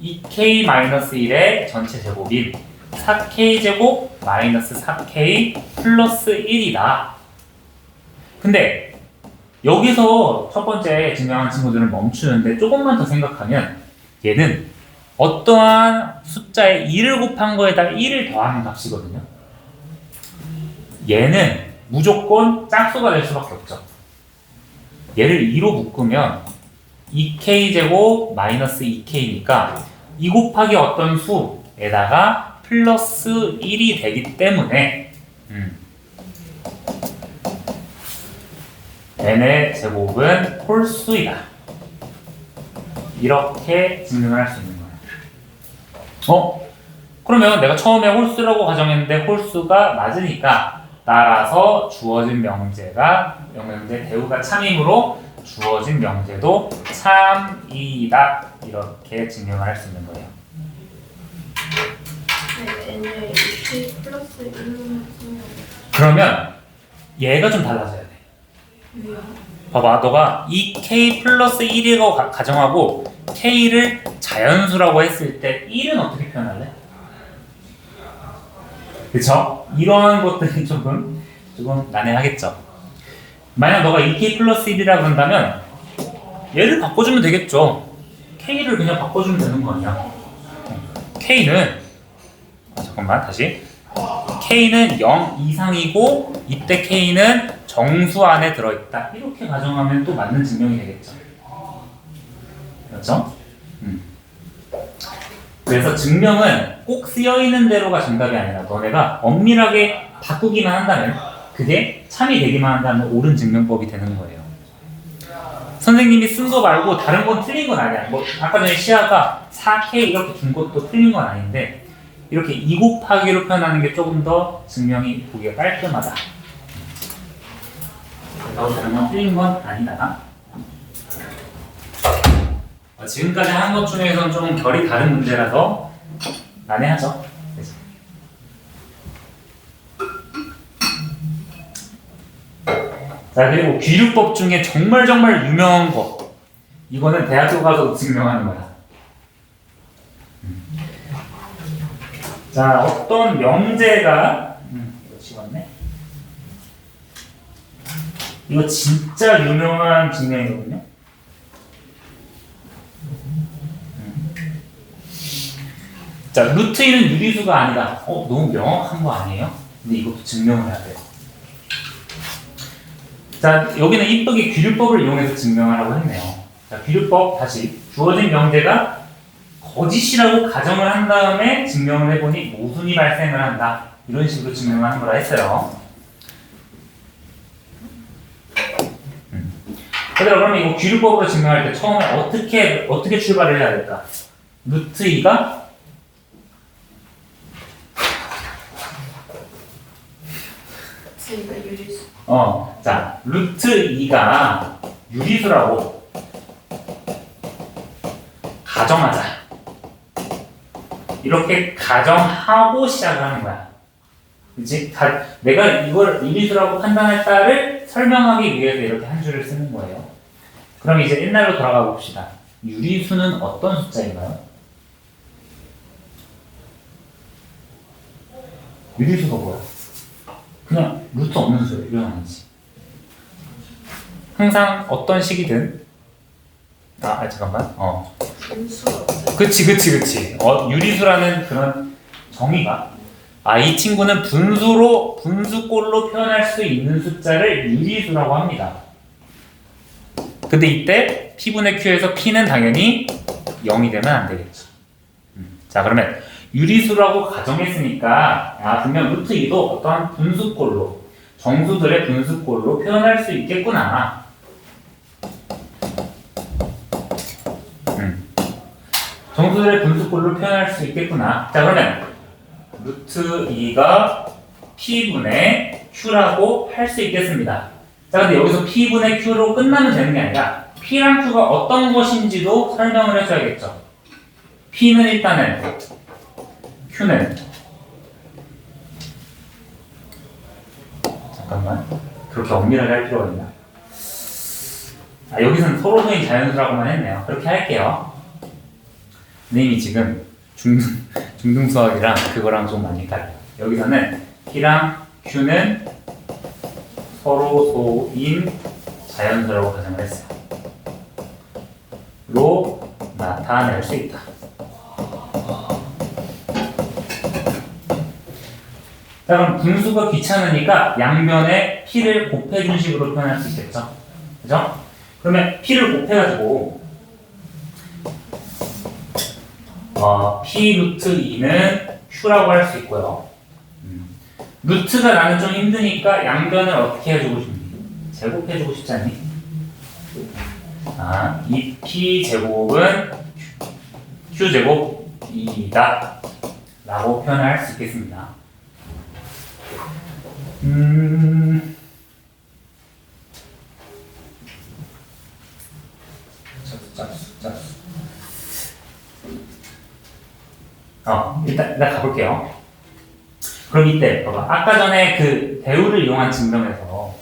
2k-1의 전체 제곱인 4k제곱 마이너스 4k 플러스 1이다. 근데 여기서 첫 번째 증명한 친구들은 멈추는데 조금만 더 생각하면 얘는 어떠한 숫자에 2를 곱한 거에다가 1을 더하는 값이거든요. 얘는 무조건 짝수가 될 수밖에 없죠. 얘를 2로 묶으면 2k제곱 마이너스 2k니까 2 곱하기 어떤 수에다가 플러스 1이 되기 때문에 n의 제곱은 홀수이다. 이렇게 증명을 할 수 있는 거예요. 그러면 내가 처음에 홀수라고 가정했는데 홀수가 맞으니까 따라서 주어진 명제 대우가 참이므로 주어진 명제도 참이다. 이렇게 증명을 할 수 있는 거예요. 네, n을 2k 플러스 1로 그러면 얘가 좀 달라져야 돼. 왜요? 봐봐, 너가 2k 플러스 1이라고 가정하고 k를 자연수라고 했을 때 1은 어떻게 표현할래? 그쵸? 이러한 것들이 조금 난해하겠죠. 만약 너가 2k 플러스 1이라 그런다면 얘를 바꿔주면 되겠죠. k를 그냥 바꿔주면 되는 거 아니야. k는 다시 k는 0 이상이고 이때 k는 정수 안에 들어있다. 이렇게 가정하면 또 맞는 증명이 되겠죠. 그렇죠? 그래서 증명은 꼭 쓰여있는 대로가 정답이 아니라 너네가 엄밀하게 바꾸기만 한다면, 그게 참이 되기만 한다면 옳은 증명법이 되는 거예요. 선생님이 쓴 거 말고 다른 건 틀린 건 아니야. 아까 전에 시아가 4K 이렇게 준 것도 틀린 건 아닌데 이렇게 2 곱하기로 표현하는 게 조금 더 증명이 보기가 깔끔하다. 다른 건 틀린 건 아니다. 지금까지 한 것 중에서는 좀 결이 다른 문제라서 난해하죠? 그래서. 자, 그리고 귀류법 중에 정말 유명한 거. 이거는 대학교 가서 증명하는 거야. 자, 어떤 명제가 이거 지웠네. 이거 진짜 유명한 증명이거든요. 자, 루트 1은 유리수가 아니다. 너무 명확한 거 아니에요? 근데 이것도 증명을 해야 돼요. 자, 여기는 이쁘게 귀류법을 이용해서 증명하라고 했네요. 자, 귀류법 다시. 주어진 명제가 거짓이라고 가정을 한 다음에 증명을 해보니 모순이 발생을 한다. 이런 식으로 증명하는 거라 했어요. 얘들아, 그러면 이거 귀류법으로 증명할 때 처음에 어떻게 출발을 해야 될까? 루트 2가 저희가 유리수. 자, 루트 2가 유리수라고 가정하자. 이렇게 가정하고 시작을 하는 거야. 그치? 내가 이걸 유리수라고 판단했다를 설명하기 위해서 이렇게 한 줄을 쓰는 거예요. 그럼 이제 옛날로 돌아가 봅시다. 유리수는 어떤 숫자인가요? 유리수가 뭐야? 그냥 루트 없는 수예요. 이건 아니지. 항상 어떤 식이든 잠깐만. 분수가 없어요. 그치. 유리수라는 그런 정의가 이 친구는 분수꼴로 표현할 수 있는 숫자를 유리수라고 합니다. 근데 이때 P분의 Q에서 P는 당연히 0이 되면 안 되겠죠. 자, 그러면 유리수라고 가정했으니까 분명 루트 2도 어떠한 분수꼴로 정수들의 분수꼴로 표현할 수 있겠구나. 정수들의 분수꼴로 표현할 수 있겠구나. 자, 그러면 루트 2가 P분의 Q라고 할 수 있겠습니다. 자, 근데 여기서 P분의 Q로 끝나면 되는 게 아니라 P랑 Q가 어떤 것인지도 설명을 해줘야겠죠. P는 일단은 Q는 잠깐만, 그렇게 엄밀하게 할 필요가 있나? 여기서는 서로소인 자연수라고만 했네요. 그렇게 할게요. 선생님이 지금 중등 수학이랑 그거랑 좀 많이 헷갈려요. 여기서는 P랑 Q는 서로소인 자연수라고 가정을 했어요. 로 나타낼 수 있다. 자, 그럼 분수가 귀찮으니까 양변에 P를 곱해준 식으로 표현할 수 있겠죠? 그죠? 그러면 P를 곱해가지고 P 루트 2는 Q라고 할 수 있고요. 루트가 나는 좀 힘드니까 양변을 어떻게 해주고 싶니? 제곱해주고 싶지 않니? 이 P 제곱은 Q 제곱이다 라고 표현할 수 있겠습니다. 일단 가볼게요. 그럼 이때 봐봐. 아까 전에 그 대우를 이용한 증명에서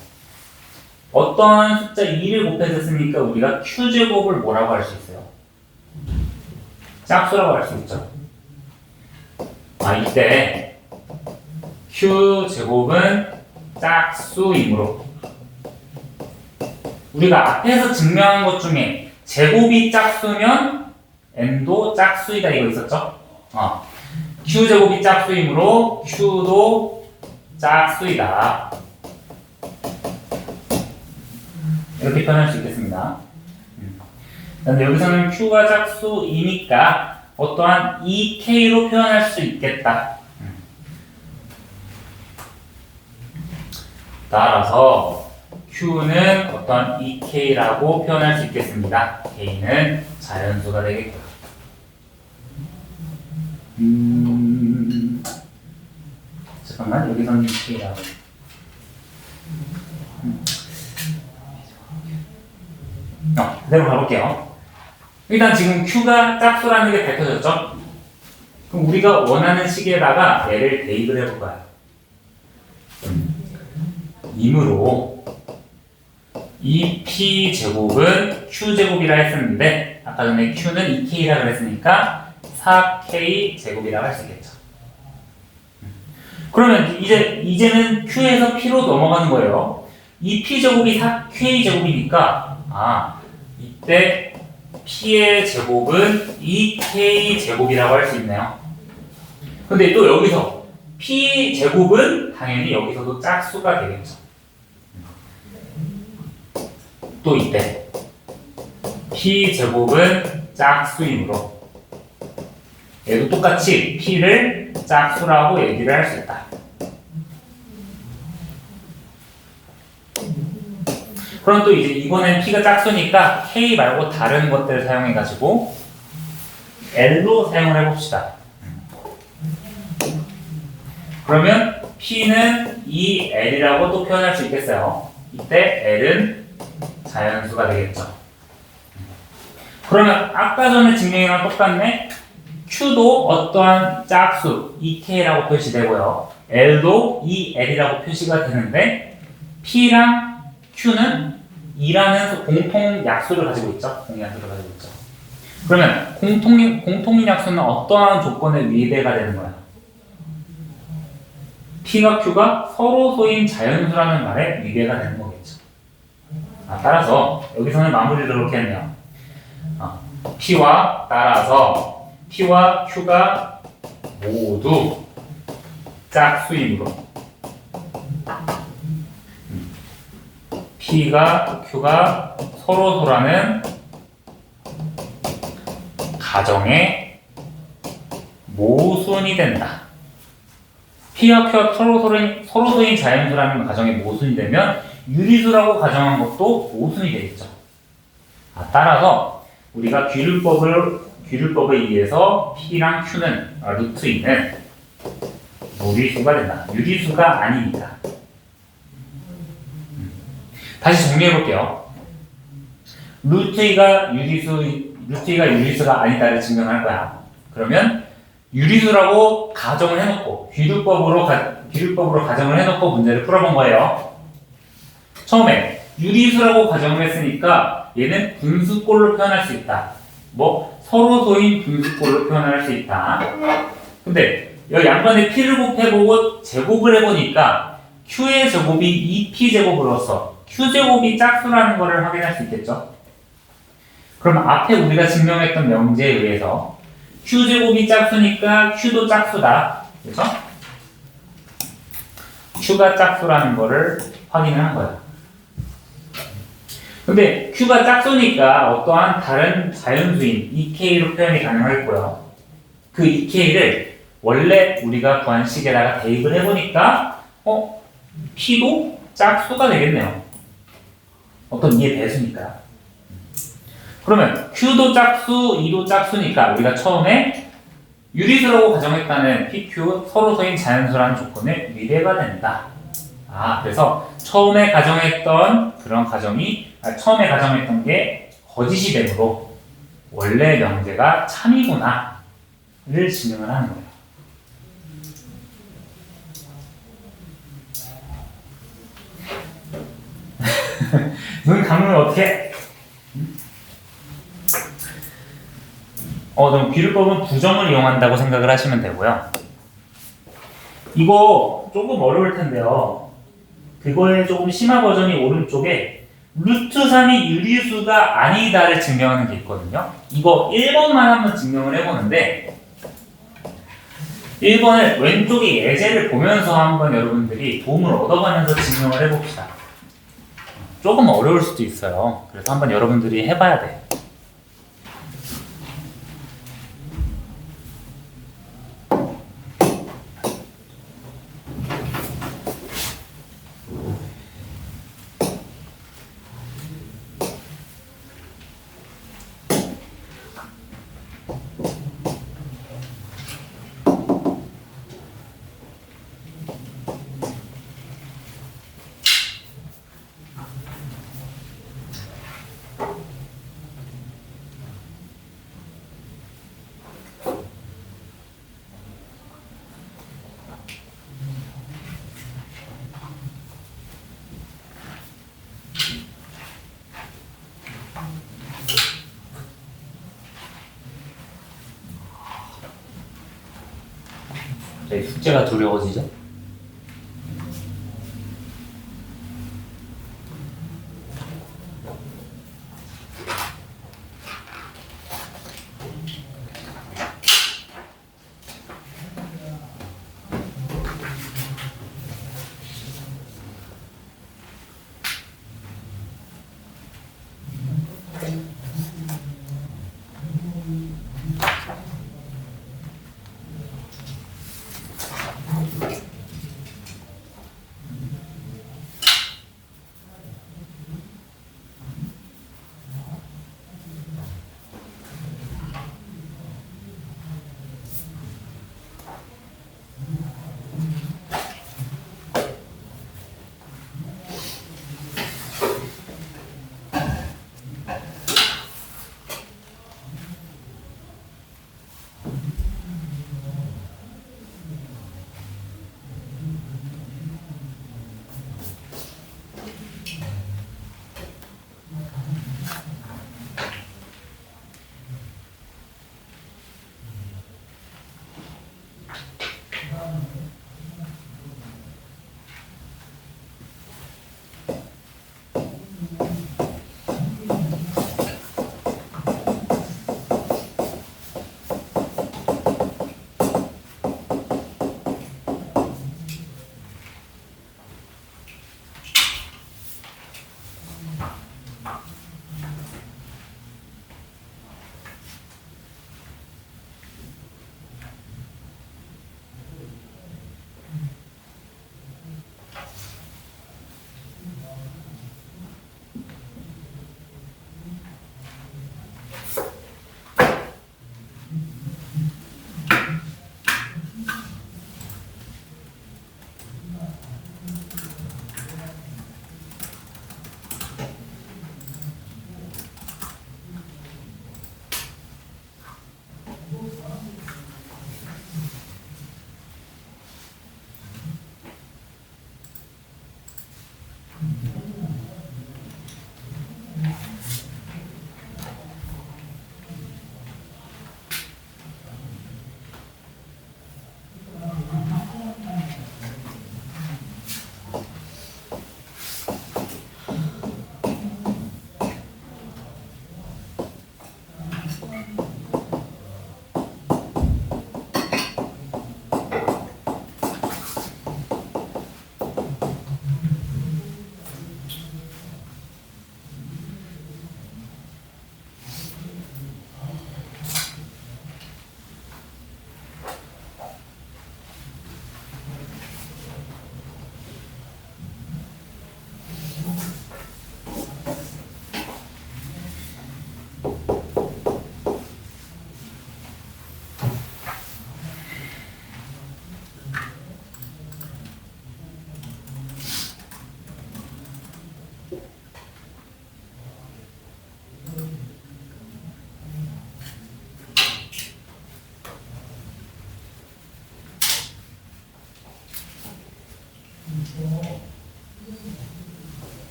어떤 숫자 2를 곱해줬으니까 우리가 Q제곱을 뭐라고 할 수 있어요? 짝수라고 할 수 있죠. 이때 Q제곱은 짝수이므로 우리가 앞에서 증명한 것 중에 제곱이 짝수면 n도 짝수이다 이거 있었죠? Q제곱이 짝수이므로 Q도 짝수이다. 이렇게 표현할 수 있겠습니다. 그런데 여기서는 Q가 짝수이니까 어떠한 EK로 표현할 수 있겠다. 따라서 Q는 어떤 EK라고 표현할 수 있겠습니다. K는 자연수가 되겠고. 잠깐만, 여기서는 EK라고. 그대로 가볼게요. 일단 지금 Q가 짝수라는 게 밝혀졌죠? 그럼 그럼 우리가 원하는 식에다가 얘를 대입을 해볼 거야. 이므로 이 P제곱은 Q제곱이라 했었는데 아까 전에 Q는 2K라 그랬으니까 4K제곱이라고 할 수 있겠죠. 그러면 이제는 Q에서 P로 넘어가는 거예요. 이 P제곱이 4K제곱이니까 이때 P의 제곱은 2K제곱이라고 할 수 있네요. 근데 또 여기서 P제곱은 당연히 여기서도 짝수가 되겠죠. 또 이때 P제곱은 짝수이므로 얘도 똑같이 P를 짝수라고 얘기를 할 수 있다. 그럼 또 이제 이번엔 P가 짝수니까 K 말고 다른 것들을 사용해가지고 L로 사용을 해봅시다. 그러면 P는 이 L이라고 또 표현할 수 있겠어요. 이때 L은 자연수가 되겠죠. 그러면 아까 전에 증명이랑 똑같네. Q도 어떠한 짝수 2K라고 표시되고요. L도 2L이라고 표시가 되는데 P랑 Q는 2라는 공통 약수를 가지고 있죠. 공약수를 가지고 있죠. 그러면 공통인 약수는 어떠한 조건에 위배가 되는 거야? P와 Q가 서로 소인 자연수라는 말에 위배가 되는 거겠죠. 따라서 여기서는 마무리를 그렇게 했네요. P와 따라서 P와 Q가 모두 짝수이므로 P가 Q가 서로소라는 가정의 모순이 된다. P와 Q가 서로소인 자연수라는 가정의 모순이 되면 유리수라고 가정한 것도 모순이 되겠죠. 따라서 우리가 귀율법에 의해서 P랑 Q는 루트 2는 무리수가 된다. 유리수가 아닙니다. 다시 정리해볼게요. 루트 2가 유리수가 아니다를 증명할 거야. 그러면 유리수라고 가정을 해놓고 귀율법으로 가정을 해놓고 문제를 풀어본 거예요. 처음에 유리수라고 가정을 했으니까 얘는 분수꼴로 표현할 수 있다. 서로소인 분수꼴로 표현할 수 있다. 근데 여기 양변에 P를 곱해보고 제곱을 해보니까 Q의 제곱이 2P제곱으로서 Q제곱이 짝수라는 것을 확인할 수 있겠죠. 그럼 앞에 우리가 증명했던 명제에 의해서 Q제곱이 짝수니까 Q도 짝수다. 그래서 Q가 짝수라는 것을 확인을 한 거야. 근데 Q가 짝수니까 어떠한 다른 자연수인 2K로 표현이 가능하겠고요. 그 2K를 원래 우리가 구한 식에다가 대입을 해보니까 P도 짝수가 되겠네요. 어떤 2의 배수니까. 그러면 Q도 짝수, 2도 짝수니까 우리가 처음에 유리수라고 가정했다는 PQ 서로소인 자연수라는 조건에 위배가 된다. 그래서 처음에 가정했던 게 거짓이 되므로 원래 명제가 참이구나를 증명을 하는 거예요. 눈 감으면 어떻게? 그럼 귀율법은 부정을 이용한다고 생각을 하시면 되고요. 이거 조금 어려울 텐데요. 그거의 조금 심화 버전이 오른쪽에 루트 3이 유리수가 아니다를 증명하는 게 있거든요. 이거 1번만 한번 증명을 해보는데 1번을 왼쪽에 예제를 보면서 한번 여러분들이 도움을 얻어가면서 증명을 해봅시다. 조금 어려울 수도 있어요. 그래서 한번 여러분들이 해봐야 돼요. 이 숙제가 두려워지죠?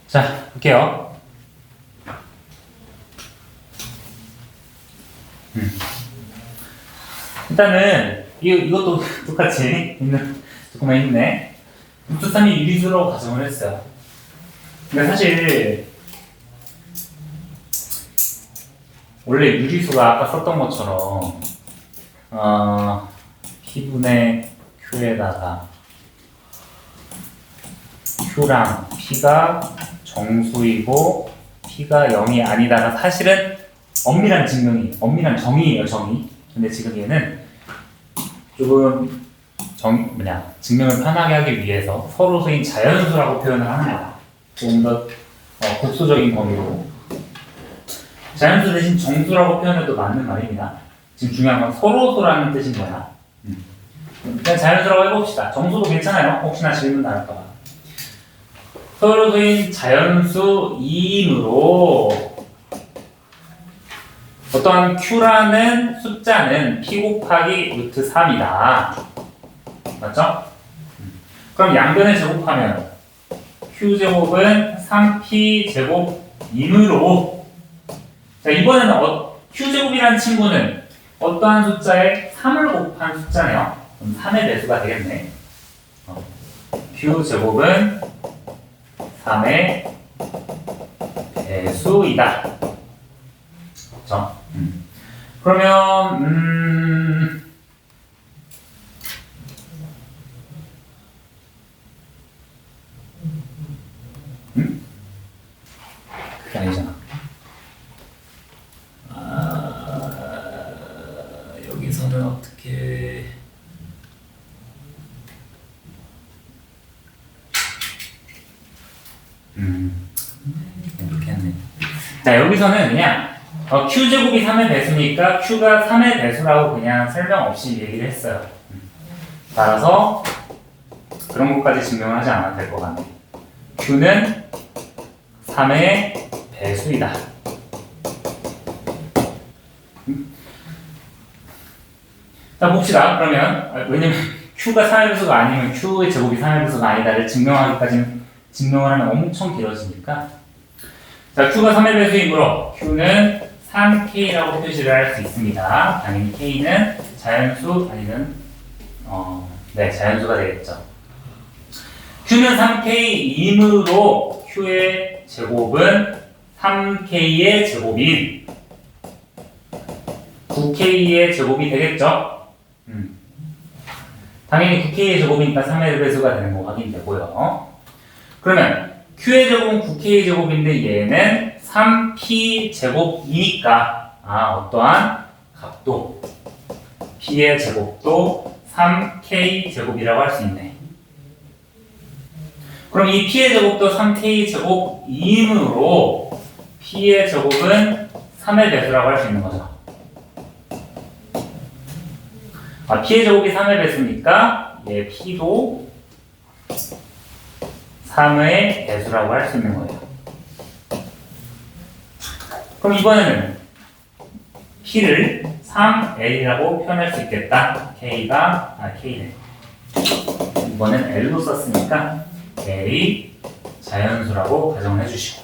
자, 볼게요. 일단은 이것도 똑같이 있는 조금만 있네. 루트 3이 유리수로 가정을 했어요. 근데 사실 원래 유리수가 아까 썼던 것처럼 P분의 Q에다가 Q랑 P가 정수이고 P가 0이 아니다가 사실은 엄밀한 정의예요, 정의. 근데 지금 얘는 조금 증명을 편하게 하기 위해서 서로서인 자연수라고 표현을 하는 거야. 조금 더 국소적인 범위로. 자연수 대신 정수라고 표현해도 맞는 말입니다. 지금 중요한 건 서로소라는 뜻인 거야. 그냥 자연수라고 해봅시다. 정수도 괜찮아요. 혹시나 질문 나올까봐. 서울수인 자연수 2이므로 어떠한 q라는 숫자는 p 곱하기 루트 3이다. 맞죠? 그럼 양변을 제곱하면 q제곱은 3p 제곱이므로 자 이번에는 q제곱이라는 친구는 어떠한 숫자에 3을 곱한 숫자네요. 그럼 3의 배수가 되겠네. q제곱은 3의 배수이다. 그렇죠? 그러면 그게 아니잖아. 여기서는 어떻게 이렇게 했네. 자 여기서는 그냥 q제곱이 3의 배수니까 q가 3의 배수라고 그냥 설명 없이 얘기를 했어요. 따라서 그런 것까지 증명을 하지 않아도 될 것 같네. q는 3의 배수이다. 자 봅시다. 그러면 왜냐면 q가 3의 배수가 아니면 q의 제곱이 3의 배수가 아니다를 증명하기까지는 증명을 하면 엄청 길어지니까 자 q가 3의 배수이므로 q는 3k라고 표시를 할 수 있습니다. 당연히 k는 자연수 아니면 네 자연수가 되겠죠. q는 3k이므로 q의 제곱은 3k의 제곱인 9k의 제곱이 되겠죠. 당연히 9k의 제곱이니까 3의 배수가 되는 거 확인되고요. 그러면 q의 제곱은 9k의 제곱인데 얘는 3p 제곱이니까 어떠한 값도 p의 제곱도 3k 제곱이라고 할 수 있네. 그럼 이 p의 제곱도 3k 제곱이므로 p의 제곱은 3의 배수라고 할 수 있는 거죠. p의 제곱이 3의 배수니까 얘 p도 3의 배수라고 할 수 있는 거예요. 그럼 이번에는 p를 3l이라고 표현할 수 있겠다. k네. 이번엔 l로 썼으니까 l이 자연수라고 가정을 해주시고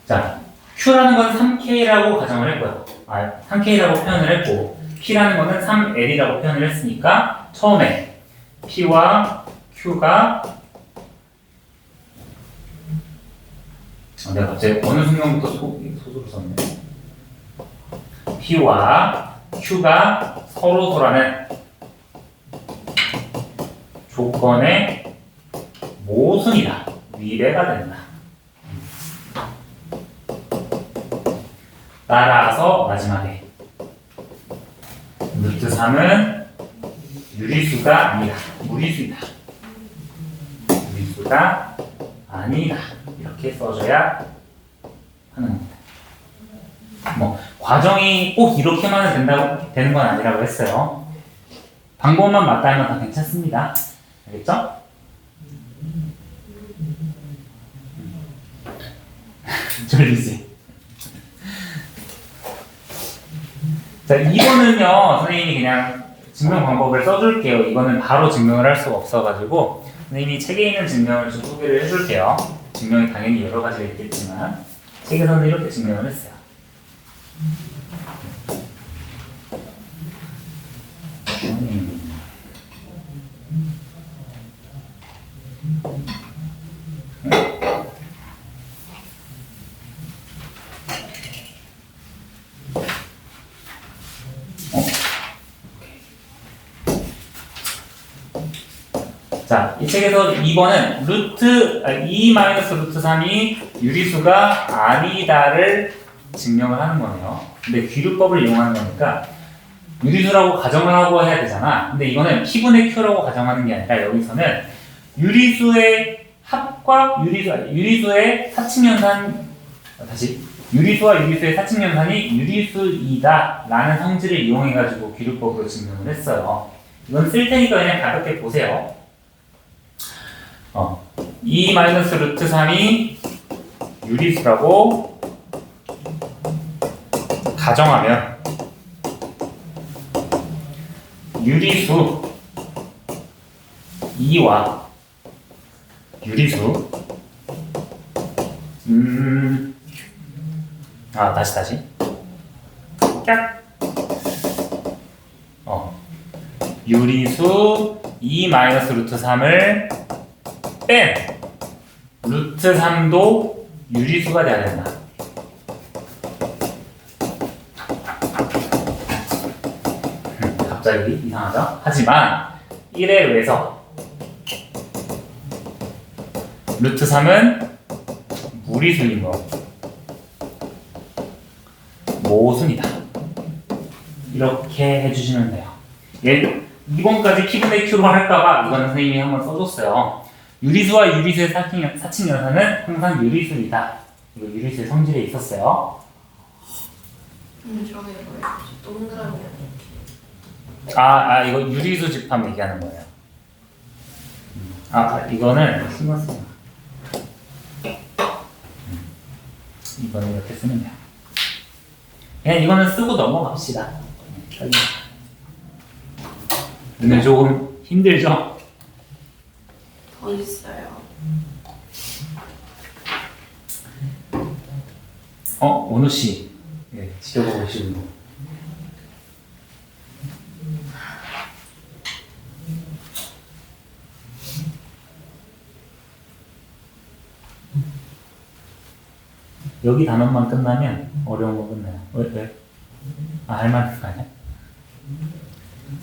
자 q라는 건 3k라고 가정을 했고요. 3k라고 표현을 했고 p라는 거는 3l이라고 표현을 했으니까 처음에 p와 q가 내가 갑자기 어느 순간부터 소수로 썼네. p와 q가 서로서라는 조건의 모순이다. 위배가 된다. 따라서 마지막에 루트 3은 유리수가 아니다. 무리수이다. 유리수가 아니다. 이렇게 써줘야 하는 겁니다. 뭐 과정이 꼭 이렇게만 되는 건 아니라고 했어요. 방법만 맞다면 다 괜찮습니다. 알겠죠? 졸리지? 자, 이거는요, 선생님이 그냥 증명 방법을 써줄게요. 이거는 바로 증명을 할 수가 없어가지고, 선생님이 책에 있는 증명을 좀 소개를 해줄게요. 증명이 당연히 여러 가지가 있겠지만, 책에서는 이렇게 증명을 했어요. 자, 이 책에서 2번은 루트 3이 유리수가 아니다를 증명을 하는 거네요. 근데 귀류법을 이용하는 거니까 유리수라고 가정을 하고 해야 되잖아. 근데 이거는 P분의 Q라고 가정하는 게 아니라 여기서는 유리수의 합과 유리수의 합침연산 다시 유리수와 유리수의 사칙연산이 유리수이다 라는 성질을 이용해가지고 귀류법으로 증명을 했어요. 이건 쓸 테니까 그냥 가볍게 보세요. 2 마이너스 루트 3이 유리수라고 가정하면 유리수 2와 유리수 다시 깍 유리수 2 마이너스 루트 3을 뺀 루트 3도 유리수가 돼야 된다. 갑자기 이상하죠? 하지만 1에 의해서 루트 3은 무리수인 거 모순이다. 이렇게 해주시면 돼요. 2번까지 P분의 Q로 할까봐 이거는 선생님이 한번 써줬어요. 유리수와 유리수의 사칙연산은 항상 유리수이다. 이거 유리수의 성질에 있었어요. 저게 뭐예요? 동그라미 이거 유리수 집합 얘기하는 거예요. 이거는 신경 쓰지 마. 이거는 이렇게 쓰면 돼요. 그냥 이거는 쓰고 넘어갑시다. 근데 조금 힘들죠? 더 있어요. 원우 씨, 지켜보고 계시는 분. 여기 단원만 끝나면 어려운 거 끝나요. 왜? 할 말 있는 거 아니야?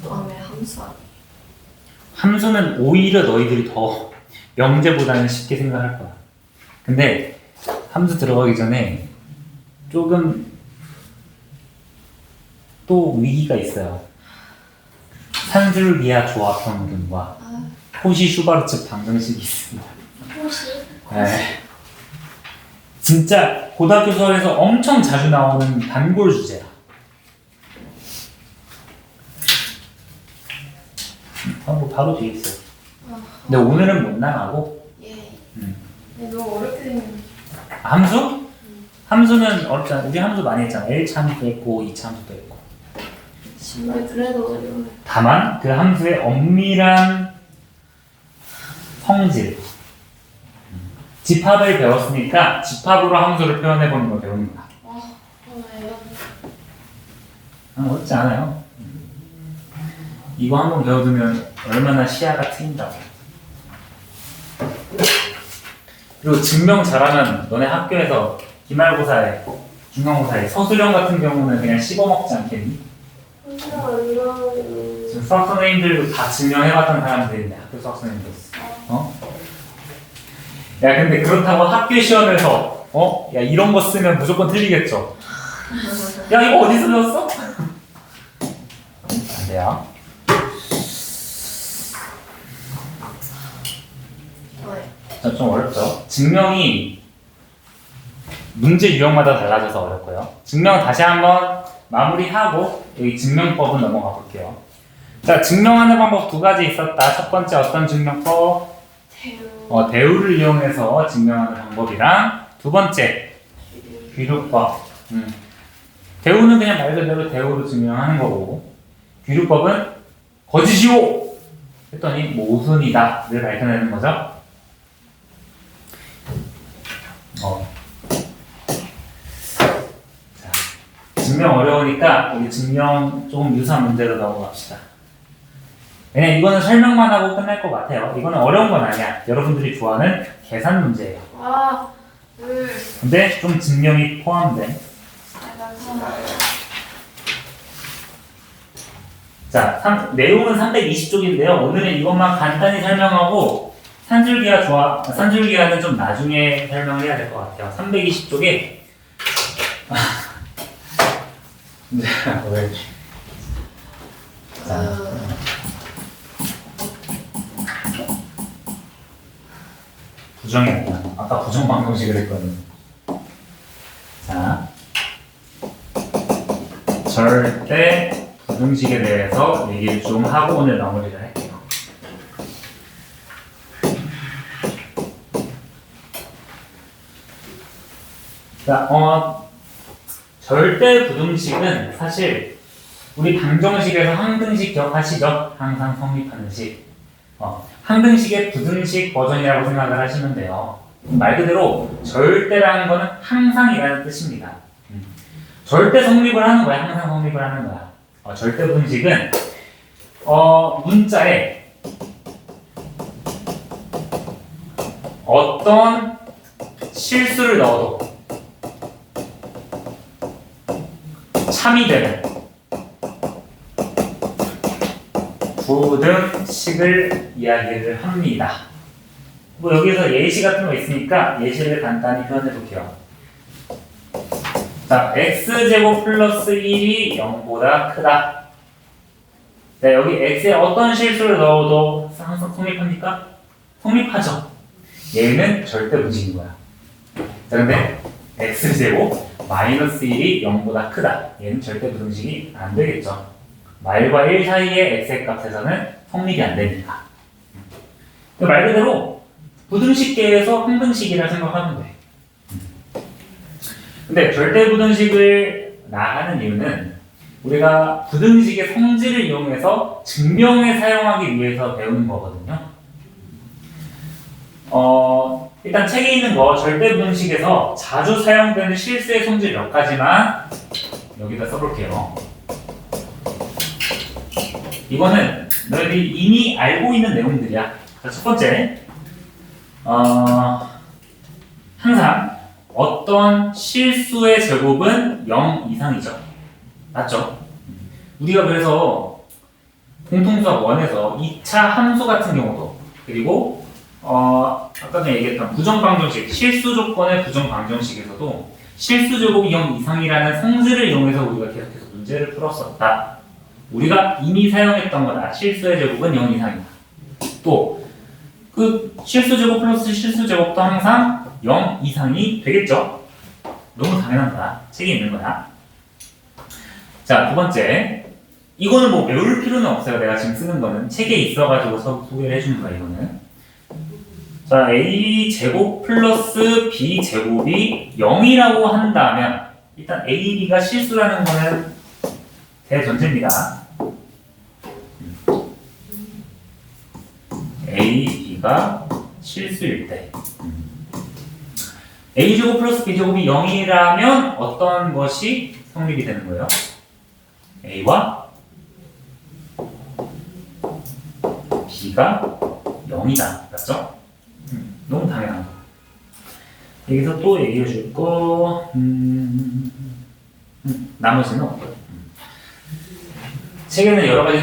다음에 함수. 함수는 오히려 너희들이 더 명제보다는 쉽게 생각할 거야. 근데 함수 들어가기 전에 조금 또 위기가 있어요. 산술기하 조합평균과 코시-슈바르츠 방정식이 있습니다. 혹시? 네. 진짜 고등학교 수업에서 엄청 자주 나오는 단골 주제야. 바로 뒤에 있어요. 근데 오늘은 못 나가고. 예. 너무 어렵게 생겼네. 함수? 함수는 어렵잖아. 우리 함수 많이 했잖아. L참수도 했고 2참수도 했고. 정말 그래도 어려워요. 다만 그 함수의 엄밀한 성질, 집합을 배웠으니까 집합으로 함수를 표현해보는 걸 배우는 거야. 어렵지 않아요. 이거 한번 배워두면 얼마나 시야가 트인다고. 그리고 증명 잘하면 너네 학교에서 기말고사에 중간고사에 서술형 같은 경우는 그냥 씹어먹지 않겠니? 지금 수학 선생님들도 다 증명해봤던 사람들인데 학교 수학 선생님들 야 근데 그렇다고 학교 시험에서 야 이런 거 쓰면 무조건 틀리겠죠? 야 이거 어디서 배웠어? 안 돼요. 좀 어렵죠? 증명이 문제 유형마다 달라져서 어렵고요. 증명 다시 한번 마무리하고 여기 증명법은 넘어가 볼게요. 자, 증명하는 방법 두 가지 있었다. 첫 번째 어떤 증명법? 대우를 이용해서 증명하는 방법이랑 두 번째 귀류법. 대우는 그냥 말 그대로 대우로 증명하는 거고 귀류법은 거짓이오! 했더니 모순이다를 밝혀내는 거죠. 자, 증명 어려우니까 우리 증명 조금 유사한 문제로 넘어갑시다. 왜냐면 이거는 설명만 하고 끝날 것 같아요. 이거는 어려운 건 아니야. 여러분들이 좋아하는 계산 문제예요. 근데 좀 증명이 포함된. 자, 내용은 320쪽인데요. 오늘은 이것만 간단히 설명하고 산술기하는 좀 나중에 설명을 해야 될 것 같아요. 320쪽에 부정이 아니야. 아까 부정 방정식을 했거든요. 자, 절대 부등식에 대해서 얘기를 좀 하고 오늘 마무리를 할게요. 자, 절대 부등식은 사실 우리 방정식에서 항등식 기억하시죠? 항상 성립하는 식. 항등식의 부등식 버전이라고 생각을 하시면 돼요. 말 그대로 절대라는 거는 항상이라는 뜻입니다. 절대 성립을 하는 거야, 항상 성립을 하는 거야. 절대 부등식은 문자에 어떤 실수를 넣어도 참이 되는 부등식을 이야기를 합니다. 뭐 여기서 예시 같은 거 있으니까 예시를 간단히 표현해 볼게요. 자, x제곱 플러스 1이 0보다 크다. 네, 여기 x에 어떤 실수를 넣어도 항상 성립합니까? 성립하죠. 얘는 절대 부등식인 거야. 자, 근데 x제곱 마이너스 1이 0보다 크다. 얘는 절대 부등식이 안 되겠죠. 말과 1 사이의 x의 값에서는 성립이 안 되니까. 말 그대로 부등식계에서 항등식이라 생각하면 돼. 근데 절대 부등식을 나가는 이유는 우리가 부등식의 성질을 이용해서 증명에 사용하기 위해서 배우는 거거든요. 일단 책에 있는 거 절대 부등식에서 자주 사용되는 실수의 성질 몇 가지만 여기다 써볼게요. 이거는 너희들이 이미 알고 있는 내용들이야. 자, 첫 번째, 항상 어떤 실수의 제곱은 0 이상이죠. 맞죠? 우리가 그래서 공통수학 1에서 2차 함수 같은 경우도 그리고 아까 전에 얘기했던 부정방정식, 실수 조건의 부정방정식에서도 실수 제곱이 0 이상이라는 성질을 이용해서 우리가 계속해서 문제를 풀었었다. 우리가 이미 사용했던 거다. 실수의 제곱은 0 이상이다. 또 그 실수 제곱 플러스 실수 제곱도 항상 0 이상이 되겠죠? 너무 당연한 거야. 책에 있는 거야. 자, 두 번째. 이거는 뭐 외울 필요는 없어요. 내가 지금 쓰는 거는 책에 있어가지고 소개를 해주는 거야, 이거는. 자, a 제곱 플러스 b 제곱이 0이라고 한다면 일단 a, b가 실수라는 거는 대전제입니다. a, b가 실수일 때 a제곱 플러스 b제곱이 0이라면 어떤 것이 성립이 되는 거예요? a와 b가 0이다. 맞죠? 너무 당연한 거. 여기서 또 얘기해 줄 거, 나머지는 없고요. 책에는 여러 가지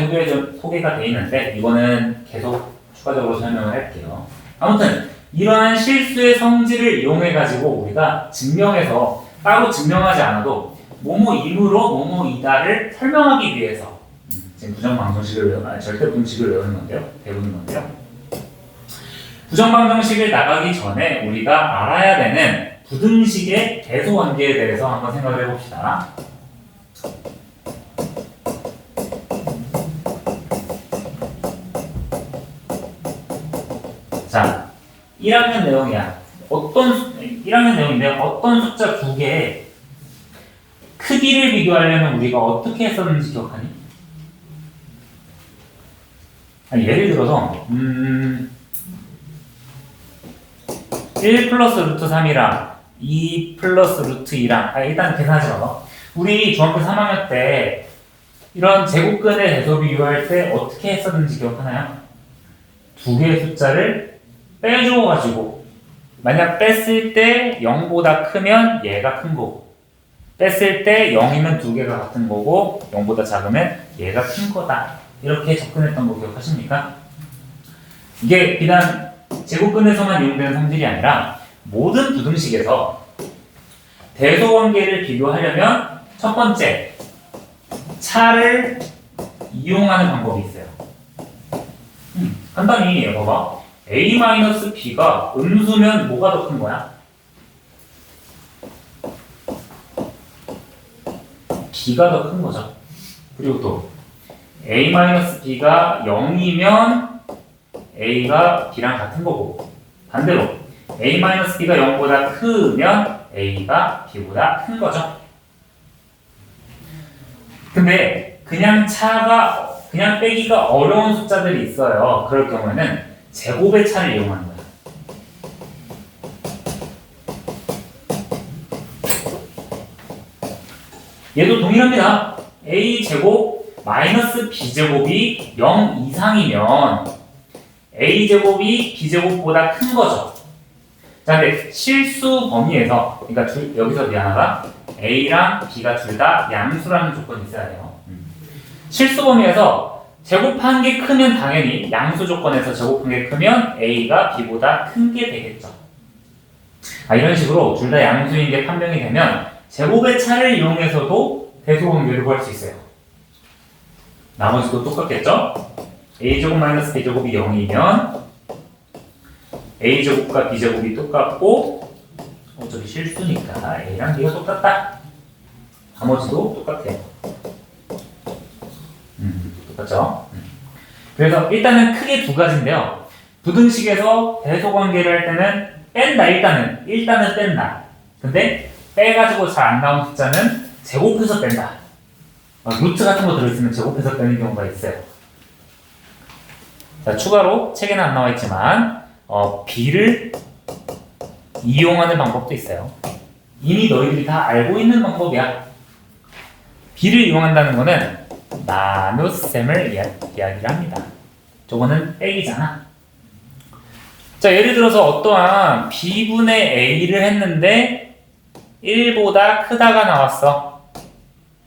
소개가 되어 있는데, 이거는 계속 추가적으로 설명을 할게요. 아무튼, 이러한 실수의 성질을 이용해가지고 우리가 증명해서 따로 증명하지 않아도 뭐뭐이므로 뭐뭐이다를 설명하기 위해서 지금 부정방정식을 절대 부등식을 외우는 건데요. 배우는 건데요. 부정방정식을 나가기 전에 우리가 알아야 되는 부등식의 대소관계에 대해서 한번 생각을 해봅시다. 자, 1학년 내용이야. 1학년 내용인데 어떤 숫자 두 개의 크기를 비교하려면 우리가 어떻게 했었는지 기억하니? 아니, 예를 들어서 1 플러스 루트 3이랑 2 플러스 루트 2랑 일단 계산하지 마봐. 우리 중학교 3학년 때 이런 제곱근의 대소 비교할 때 어떻게 했었는지 기억하나요? 두 개의 숫자를 빼줘가지고 만약 뺐을 때 0보다 크면 얘가 큰 거고 뺐을 때 0이면 두 개가 같은 거고 0보다 작으면 얘가 큰 거다. 이렇게 접근했던 거 기억하십니까? 이게 비단 제곱근에서만 이용되는 성질이 아니라 모든 부등식에서 대소관계를 비교하려면 첫 번째 차를 이용하는 방법이 있어요. 간단히 봐봐. a-b가 음수면 뭐가 더 큰 거야? b가 더 큰 거죠. 그리고 또 a-b가 0이면 a가 b랑 같은 거고, 반대로 a-b가 0보다 크면 a가 b보다 큰 거죠. 근데 그냥 빼기가 어려운 숫자들이 있어요. 그럴 경우에는 제곱의 차를 이용하는 거예요. 얘도 동일합니다. a제곱 마이너스 b제곱이 0 이상이면 a제곱이 b제곱보다 큰 거죠. 자, 근데 실수 범위에서, 그러니까 여기서 미안하다. a랑 b가 둘 다 양수라는 조건이 있어야 돼요. 실수 범위에서 제곱한 게 크면 당연히 양수 조건에서 제곱한 게 크면 a가 b보다 큰 게 되겠죠. 이런 식으로 둘 다 양수인 게 판명이 되면 제곱의 차를 이용해서도 대소관계를 구할 수 있어요. 나머지도 똑같겠죠? a제곱 마이너스 b제곱이 0이면 a제곱과 b제곱이 똑같고, 어차피 실수니까 a랑 b가 똑같다. 나머지도 똑같아요. 똑같죠? 그래서 일단은 크게 두 가지인데요. 부등식에서 대소관계를 할 때는 일단은 뺀다. 근데 빼가지고 잘 안 나온 숫자는 제곱해서 뺀다. 루트 같은 거 들어있으면 제곱해서 빼는 경우가 있어요. 자, 추가로 책에는 안 나와 있지만 b를 이용하는 방법도 있어요. 이미 너희들이 다 알고 있는 방법이야. b를 이용한다는 거는 나눗셈을 이야기를 합니다. 저거는 빼기잖아. 자, 예를 들어서 어떠한 b분의 a를 했는데 1보다 크다가 나왔어.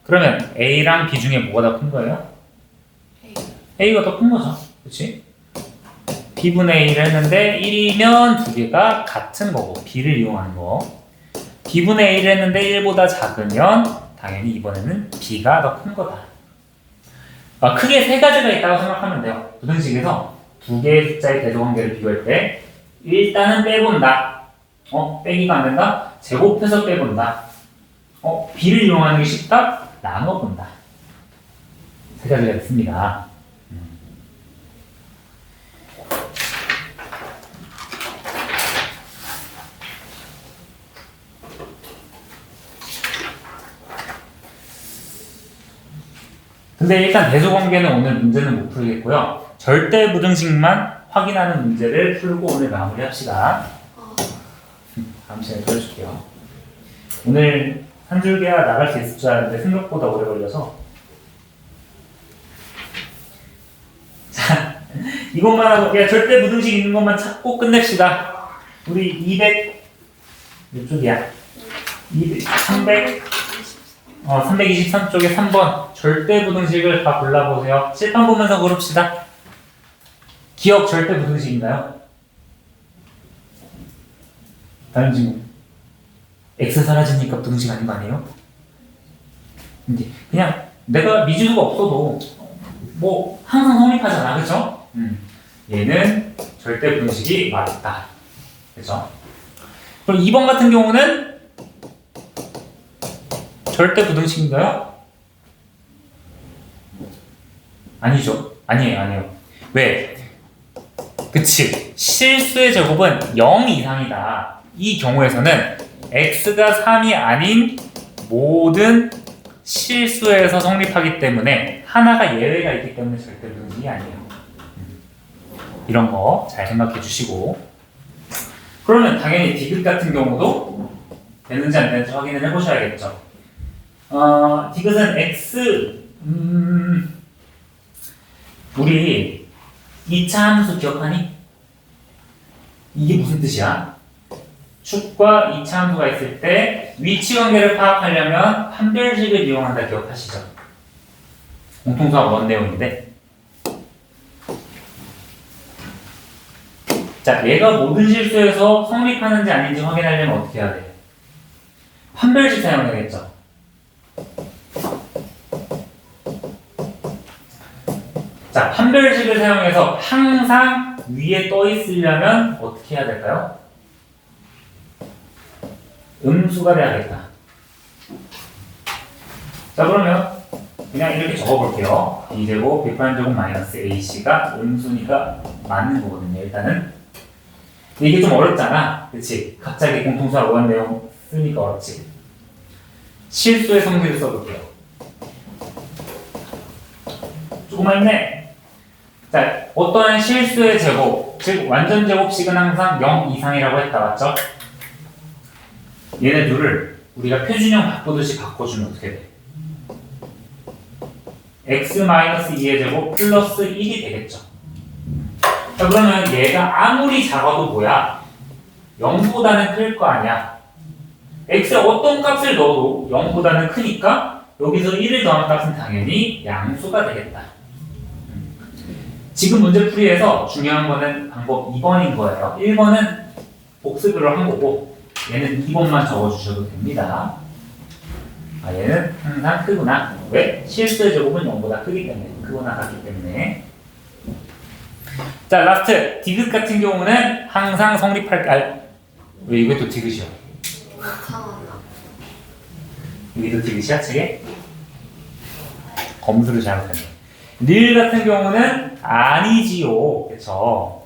그러면 a랑 b 중에 뭐가 더 큰 거예요? a가 더 큰 거죠. 그렇지? b분의 a를 했는데 1이면 두 개가 같은 거고, b를 이용하는 거. b분의 a를 했는데 1보다 작으면 당연히 이번에는 b가 더 큰 거다. 크게 세 가지가 있다고 생각하면 돼요. 부등식에서 두 개의 숫자의 대소관계를 비교할 때 일단은 빼본다. 빼기가 안 된다? 제곱해서 빼본다. b를 이용하는 게 쉽다? 나눠본다. 세 가지가 있습니다. 근데 일단 대소관계는 오늘 문제는 못 풀겠고요. 절대 부등식만 확인하는 문제를 풀고 오늘 마무리합시다. 다음 시간에 보여줄게요. 오늘 한 줄기야 나갈 수 있을 줄 알았는데 생각보다 오래 걸려서. 자, 이것만 하고 그냥 절대 부등식 있는 것만 찾고 끝냅시다. 우리 200 몇 쪽이야? 323쪽에 3번 절대 부등식을 다 골라보세요. 칠판 보면서 고릅시다. 기억 절대 부등식인가요? 다른 질문. x 사라지니까 부등식 아닌 거 아니에요? 이제 그냥 내가 미지수가 없어도 뭐 항상 성립하잖아, 그렇죠? 얘는 절대 부등식이 맞다, 그렇죠? 그럼 2번 같은 경우는 절대 부등식인가요? 아니죠. 아니에요. 왜? 그치. 실수의 제곱은 0 이상이다. 이 경우에서는 x가 3이 아닌 모든 실수에서 성립하기 때문에 하나가 예외가 있기 때문에 절대 부등식이 아니에요. 이런 거 잘 생각해 주시고, 그러면 당연히 디귿 같은 경우도 되는지 안 되는지 확인을 해보셔야겠죠. 디귿은 x, 우리 2차 함수 기억하니? 이게 무슨 뜻이야? 축과 2차 함수가 있을 때 위치 관계를 파악하려면 판별식을 이용한다, 기억하시죠? 공통수학 원 내용인데, 자, 얘가 모든 실수에서 성립하는지 아닌지 확인하려면 어떻게 해야 돼? 판별식 사용해야겠죠? 자, 판별식을 사용해서 항상 위에 떠 있으려면 어떻게 해야 될까요? 음수가 돼야겠다. 자, 그러면 그냥 이렇게 적어볼게요. B제곱 B'제곱 마이너스 AC가 음수니까 맞는 거거든요, 일단은. 근데 이게 좀 어렵잖아. 그치? 갑자기 공통수학 구한 내용 쓰니까 어렵지. 실수의 성질을 써볼게요. 조금만 있네. 자, 어떠한 실수의 제곱, 즉 완전 제곱식은 항상 0 이상이라고 했다, 맞죠? 얘네 둘을 우리가 표준형 바꾸듯이 바꿔주면 어떻게 돼? x-2의 제곱 플러스 1이 되겠죠. 자, 그러면 얘가 아무리 작아도 뭐야? 0보다는 클 거 아니야. x에 어떤 값을 넣어도 0보다는 크니까 여기서 1을 더한 값은 당연히 양수가 되겠다. 지금 문제 풀이에서 중요한 거는 방법 2번인 거예요. 1번은 복습으로 한 거고 얘는 2번만 적어주셔도 됩니다. 아, 얘는 항상 크구나. 왜? 실수의 제곱은 0보다 크기 때문에, 크거나 같기 때문에. 자, 라스트 디귿 같은 경우는 항상 성립할. 왜 이게 또 디귿이야? 나타나나. 여기도 디귿이야, 책에? 검수를 잘못했네. 릴 같은 경우는 아니지요, 그쵸?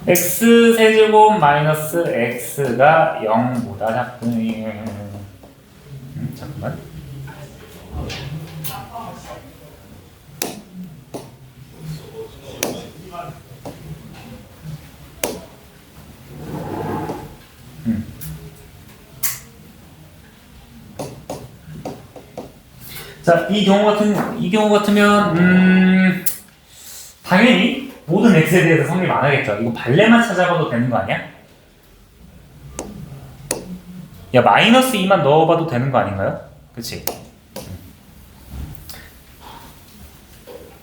x 세제곱 마이너스 x가 0보다 작으니. 잠깐만. 자, 이 경우 같으면 당연히 모든 x에 대해서 성립 안 하겠죠. 이거 발레만 찾아봐도 되는 거 아니야? 야, 마이너스 2만 넣어봐도 되는 거 아닌가요? 그치?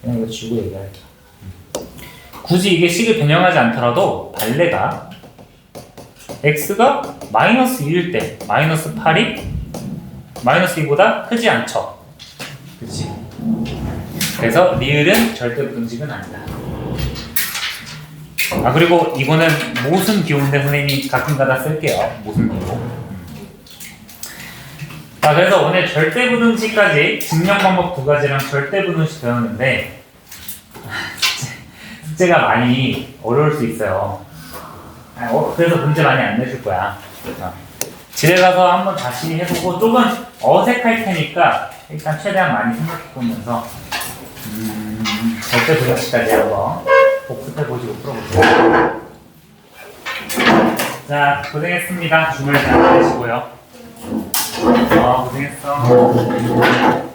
그냥 이거 지우고 얘기할게. 굳이 이게 식을 변형하지 않더라도 발레가 x가 마이너스 2일 때 마이너스 8이 마이너스 2보다 크지 않죠? 그치? 그래서 리을은 절대 부등식은 아니다. 아, 그리고 이거는 모순 기호인데 선생님이 가끔가다 쓸게요. 모순 기호. 자, 그래서 오늘 절대부등식까지 증명 방법 2가지랑 절대부등식 배웠는데 숙제가 많이 어려울 수 있어요. 그래서 문제 많이 안 내줄 거야. 집에 가서 한번 다시 해보고 조금 어색할 테니까 일단 최대한 많이 생각해보면서 절대부등식까지 한번 복습해보시고 풀어보세요. 자, 고생했습니다. 주말 잘 보내시고요. 고생했어.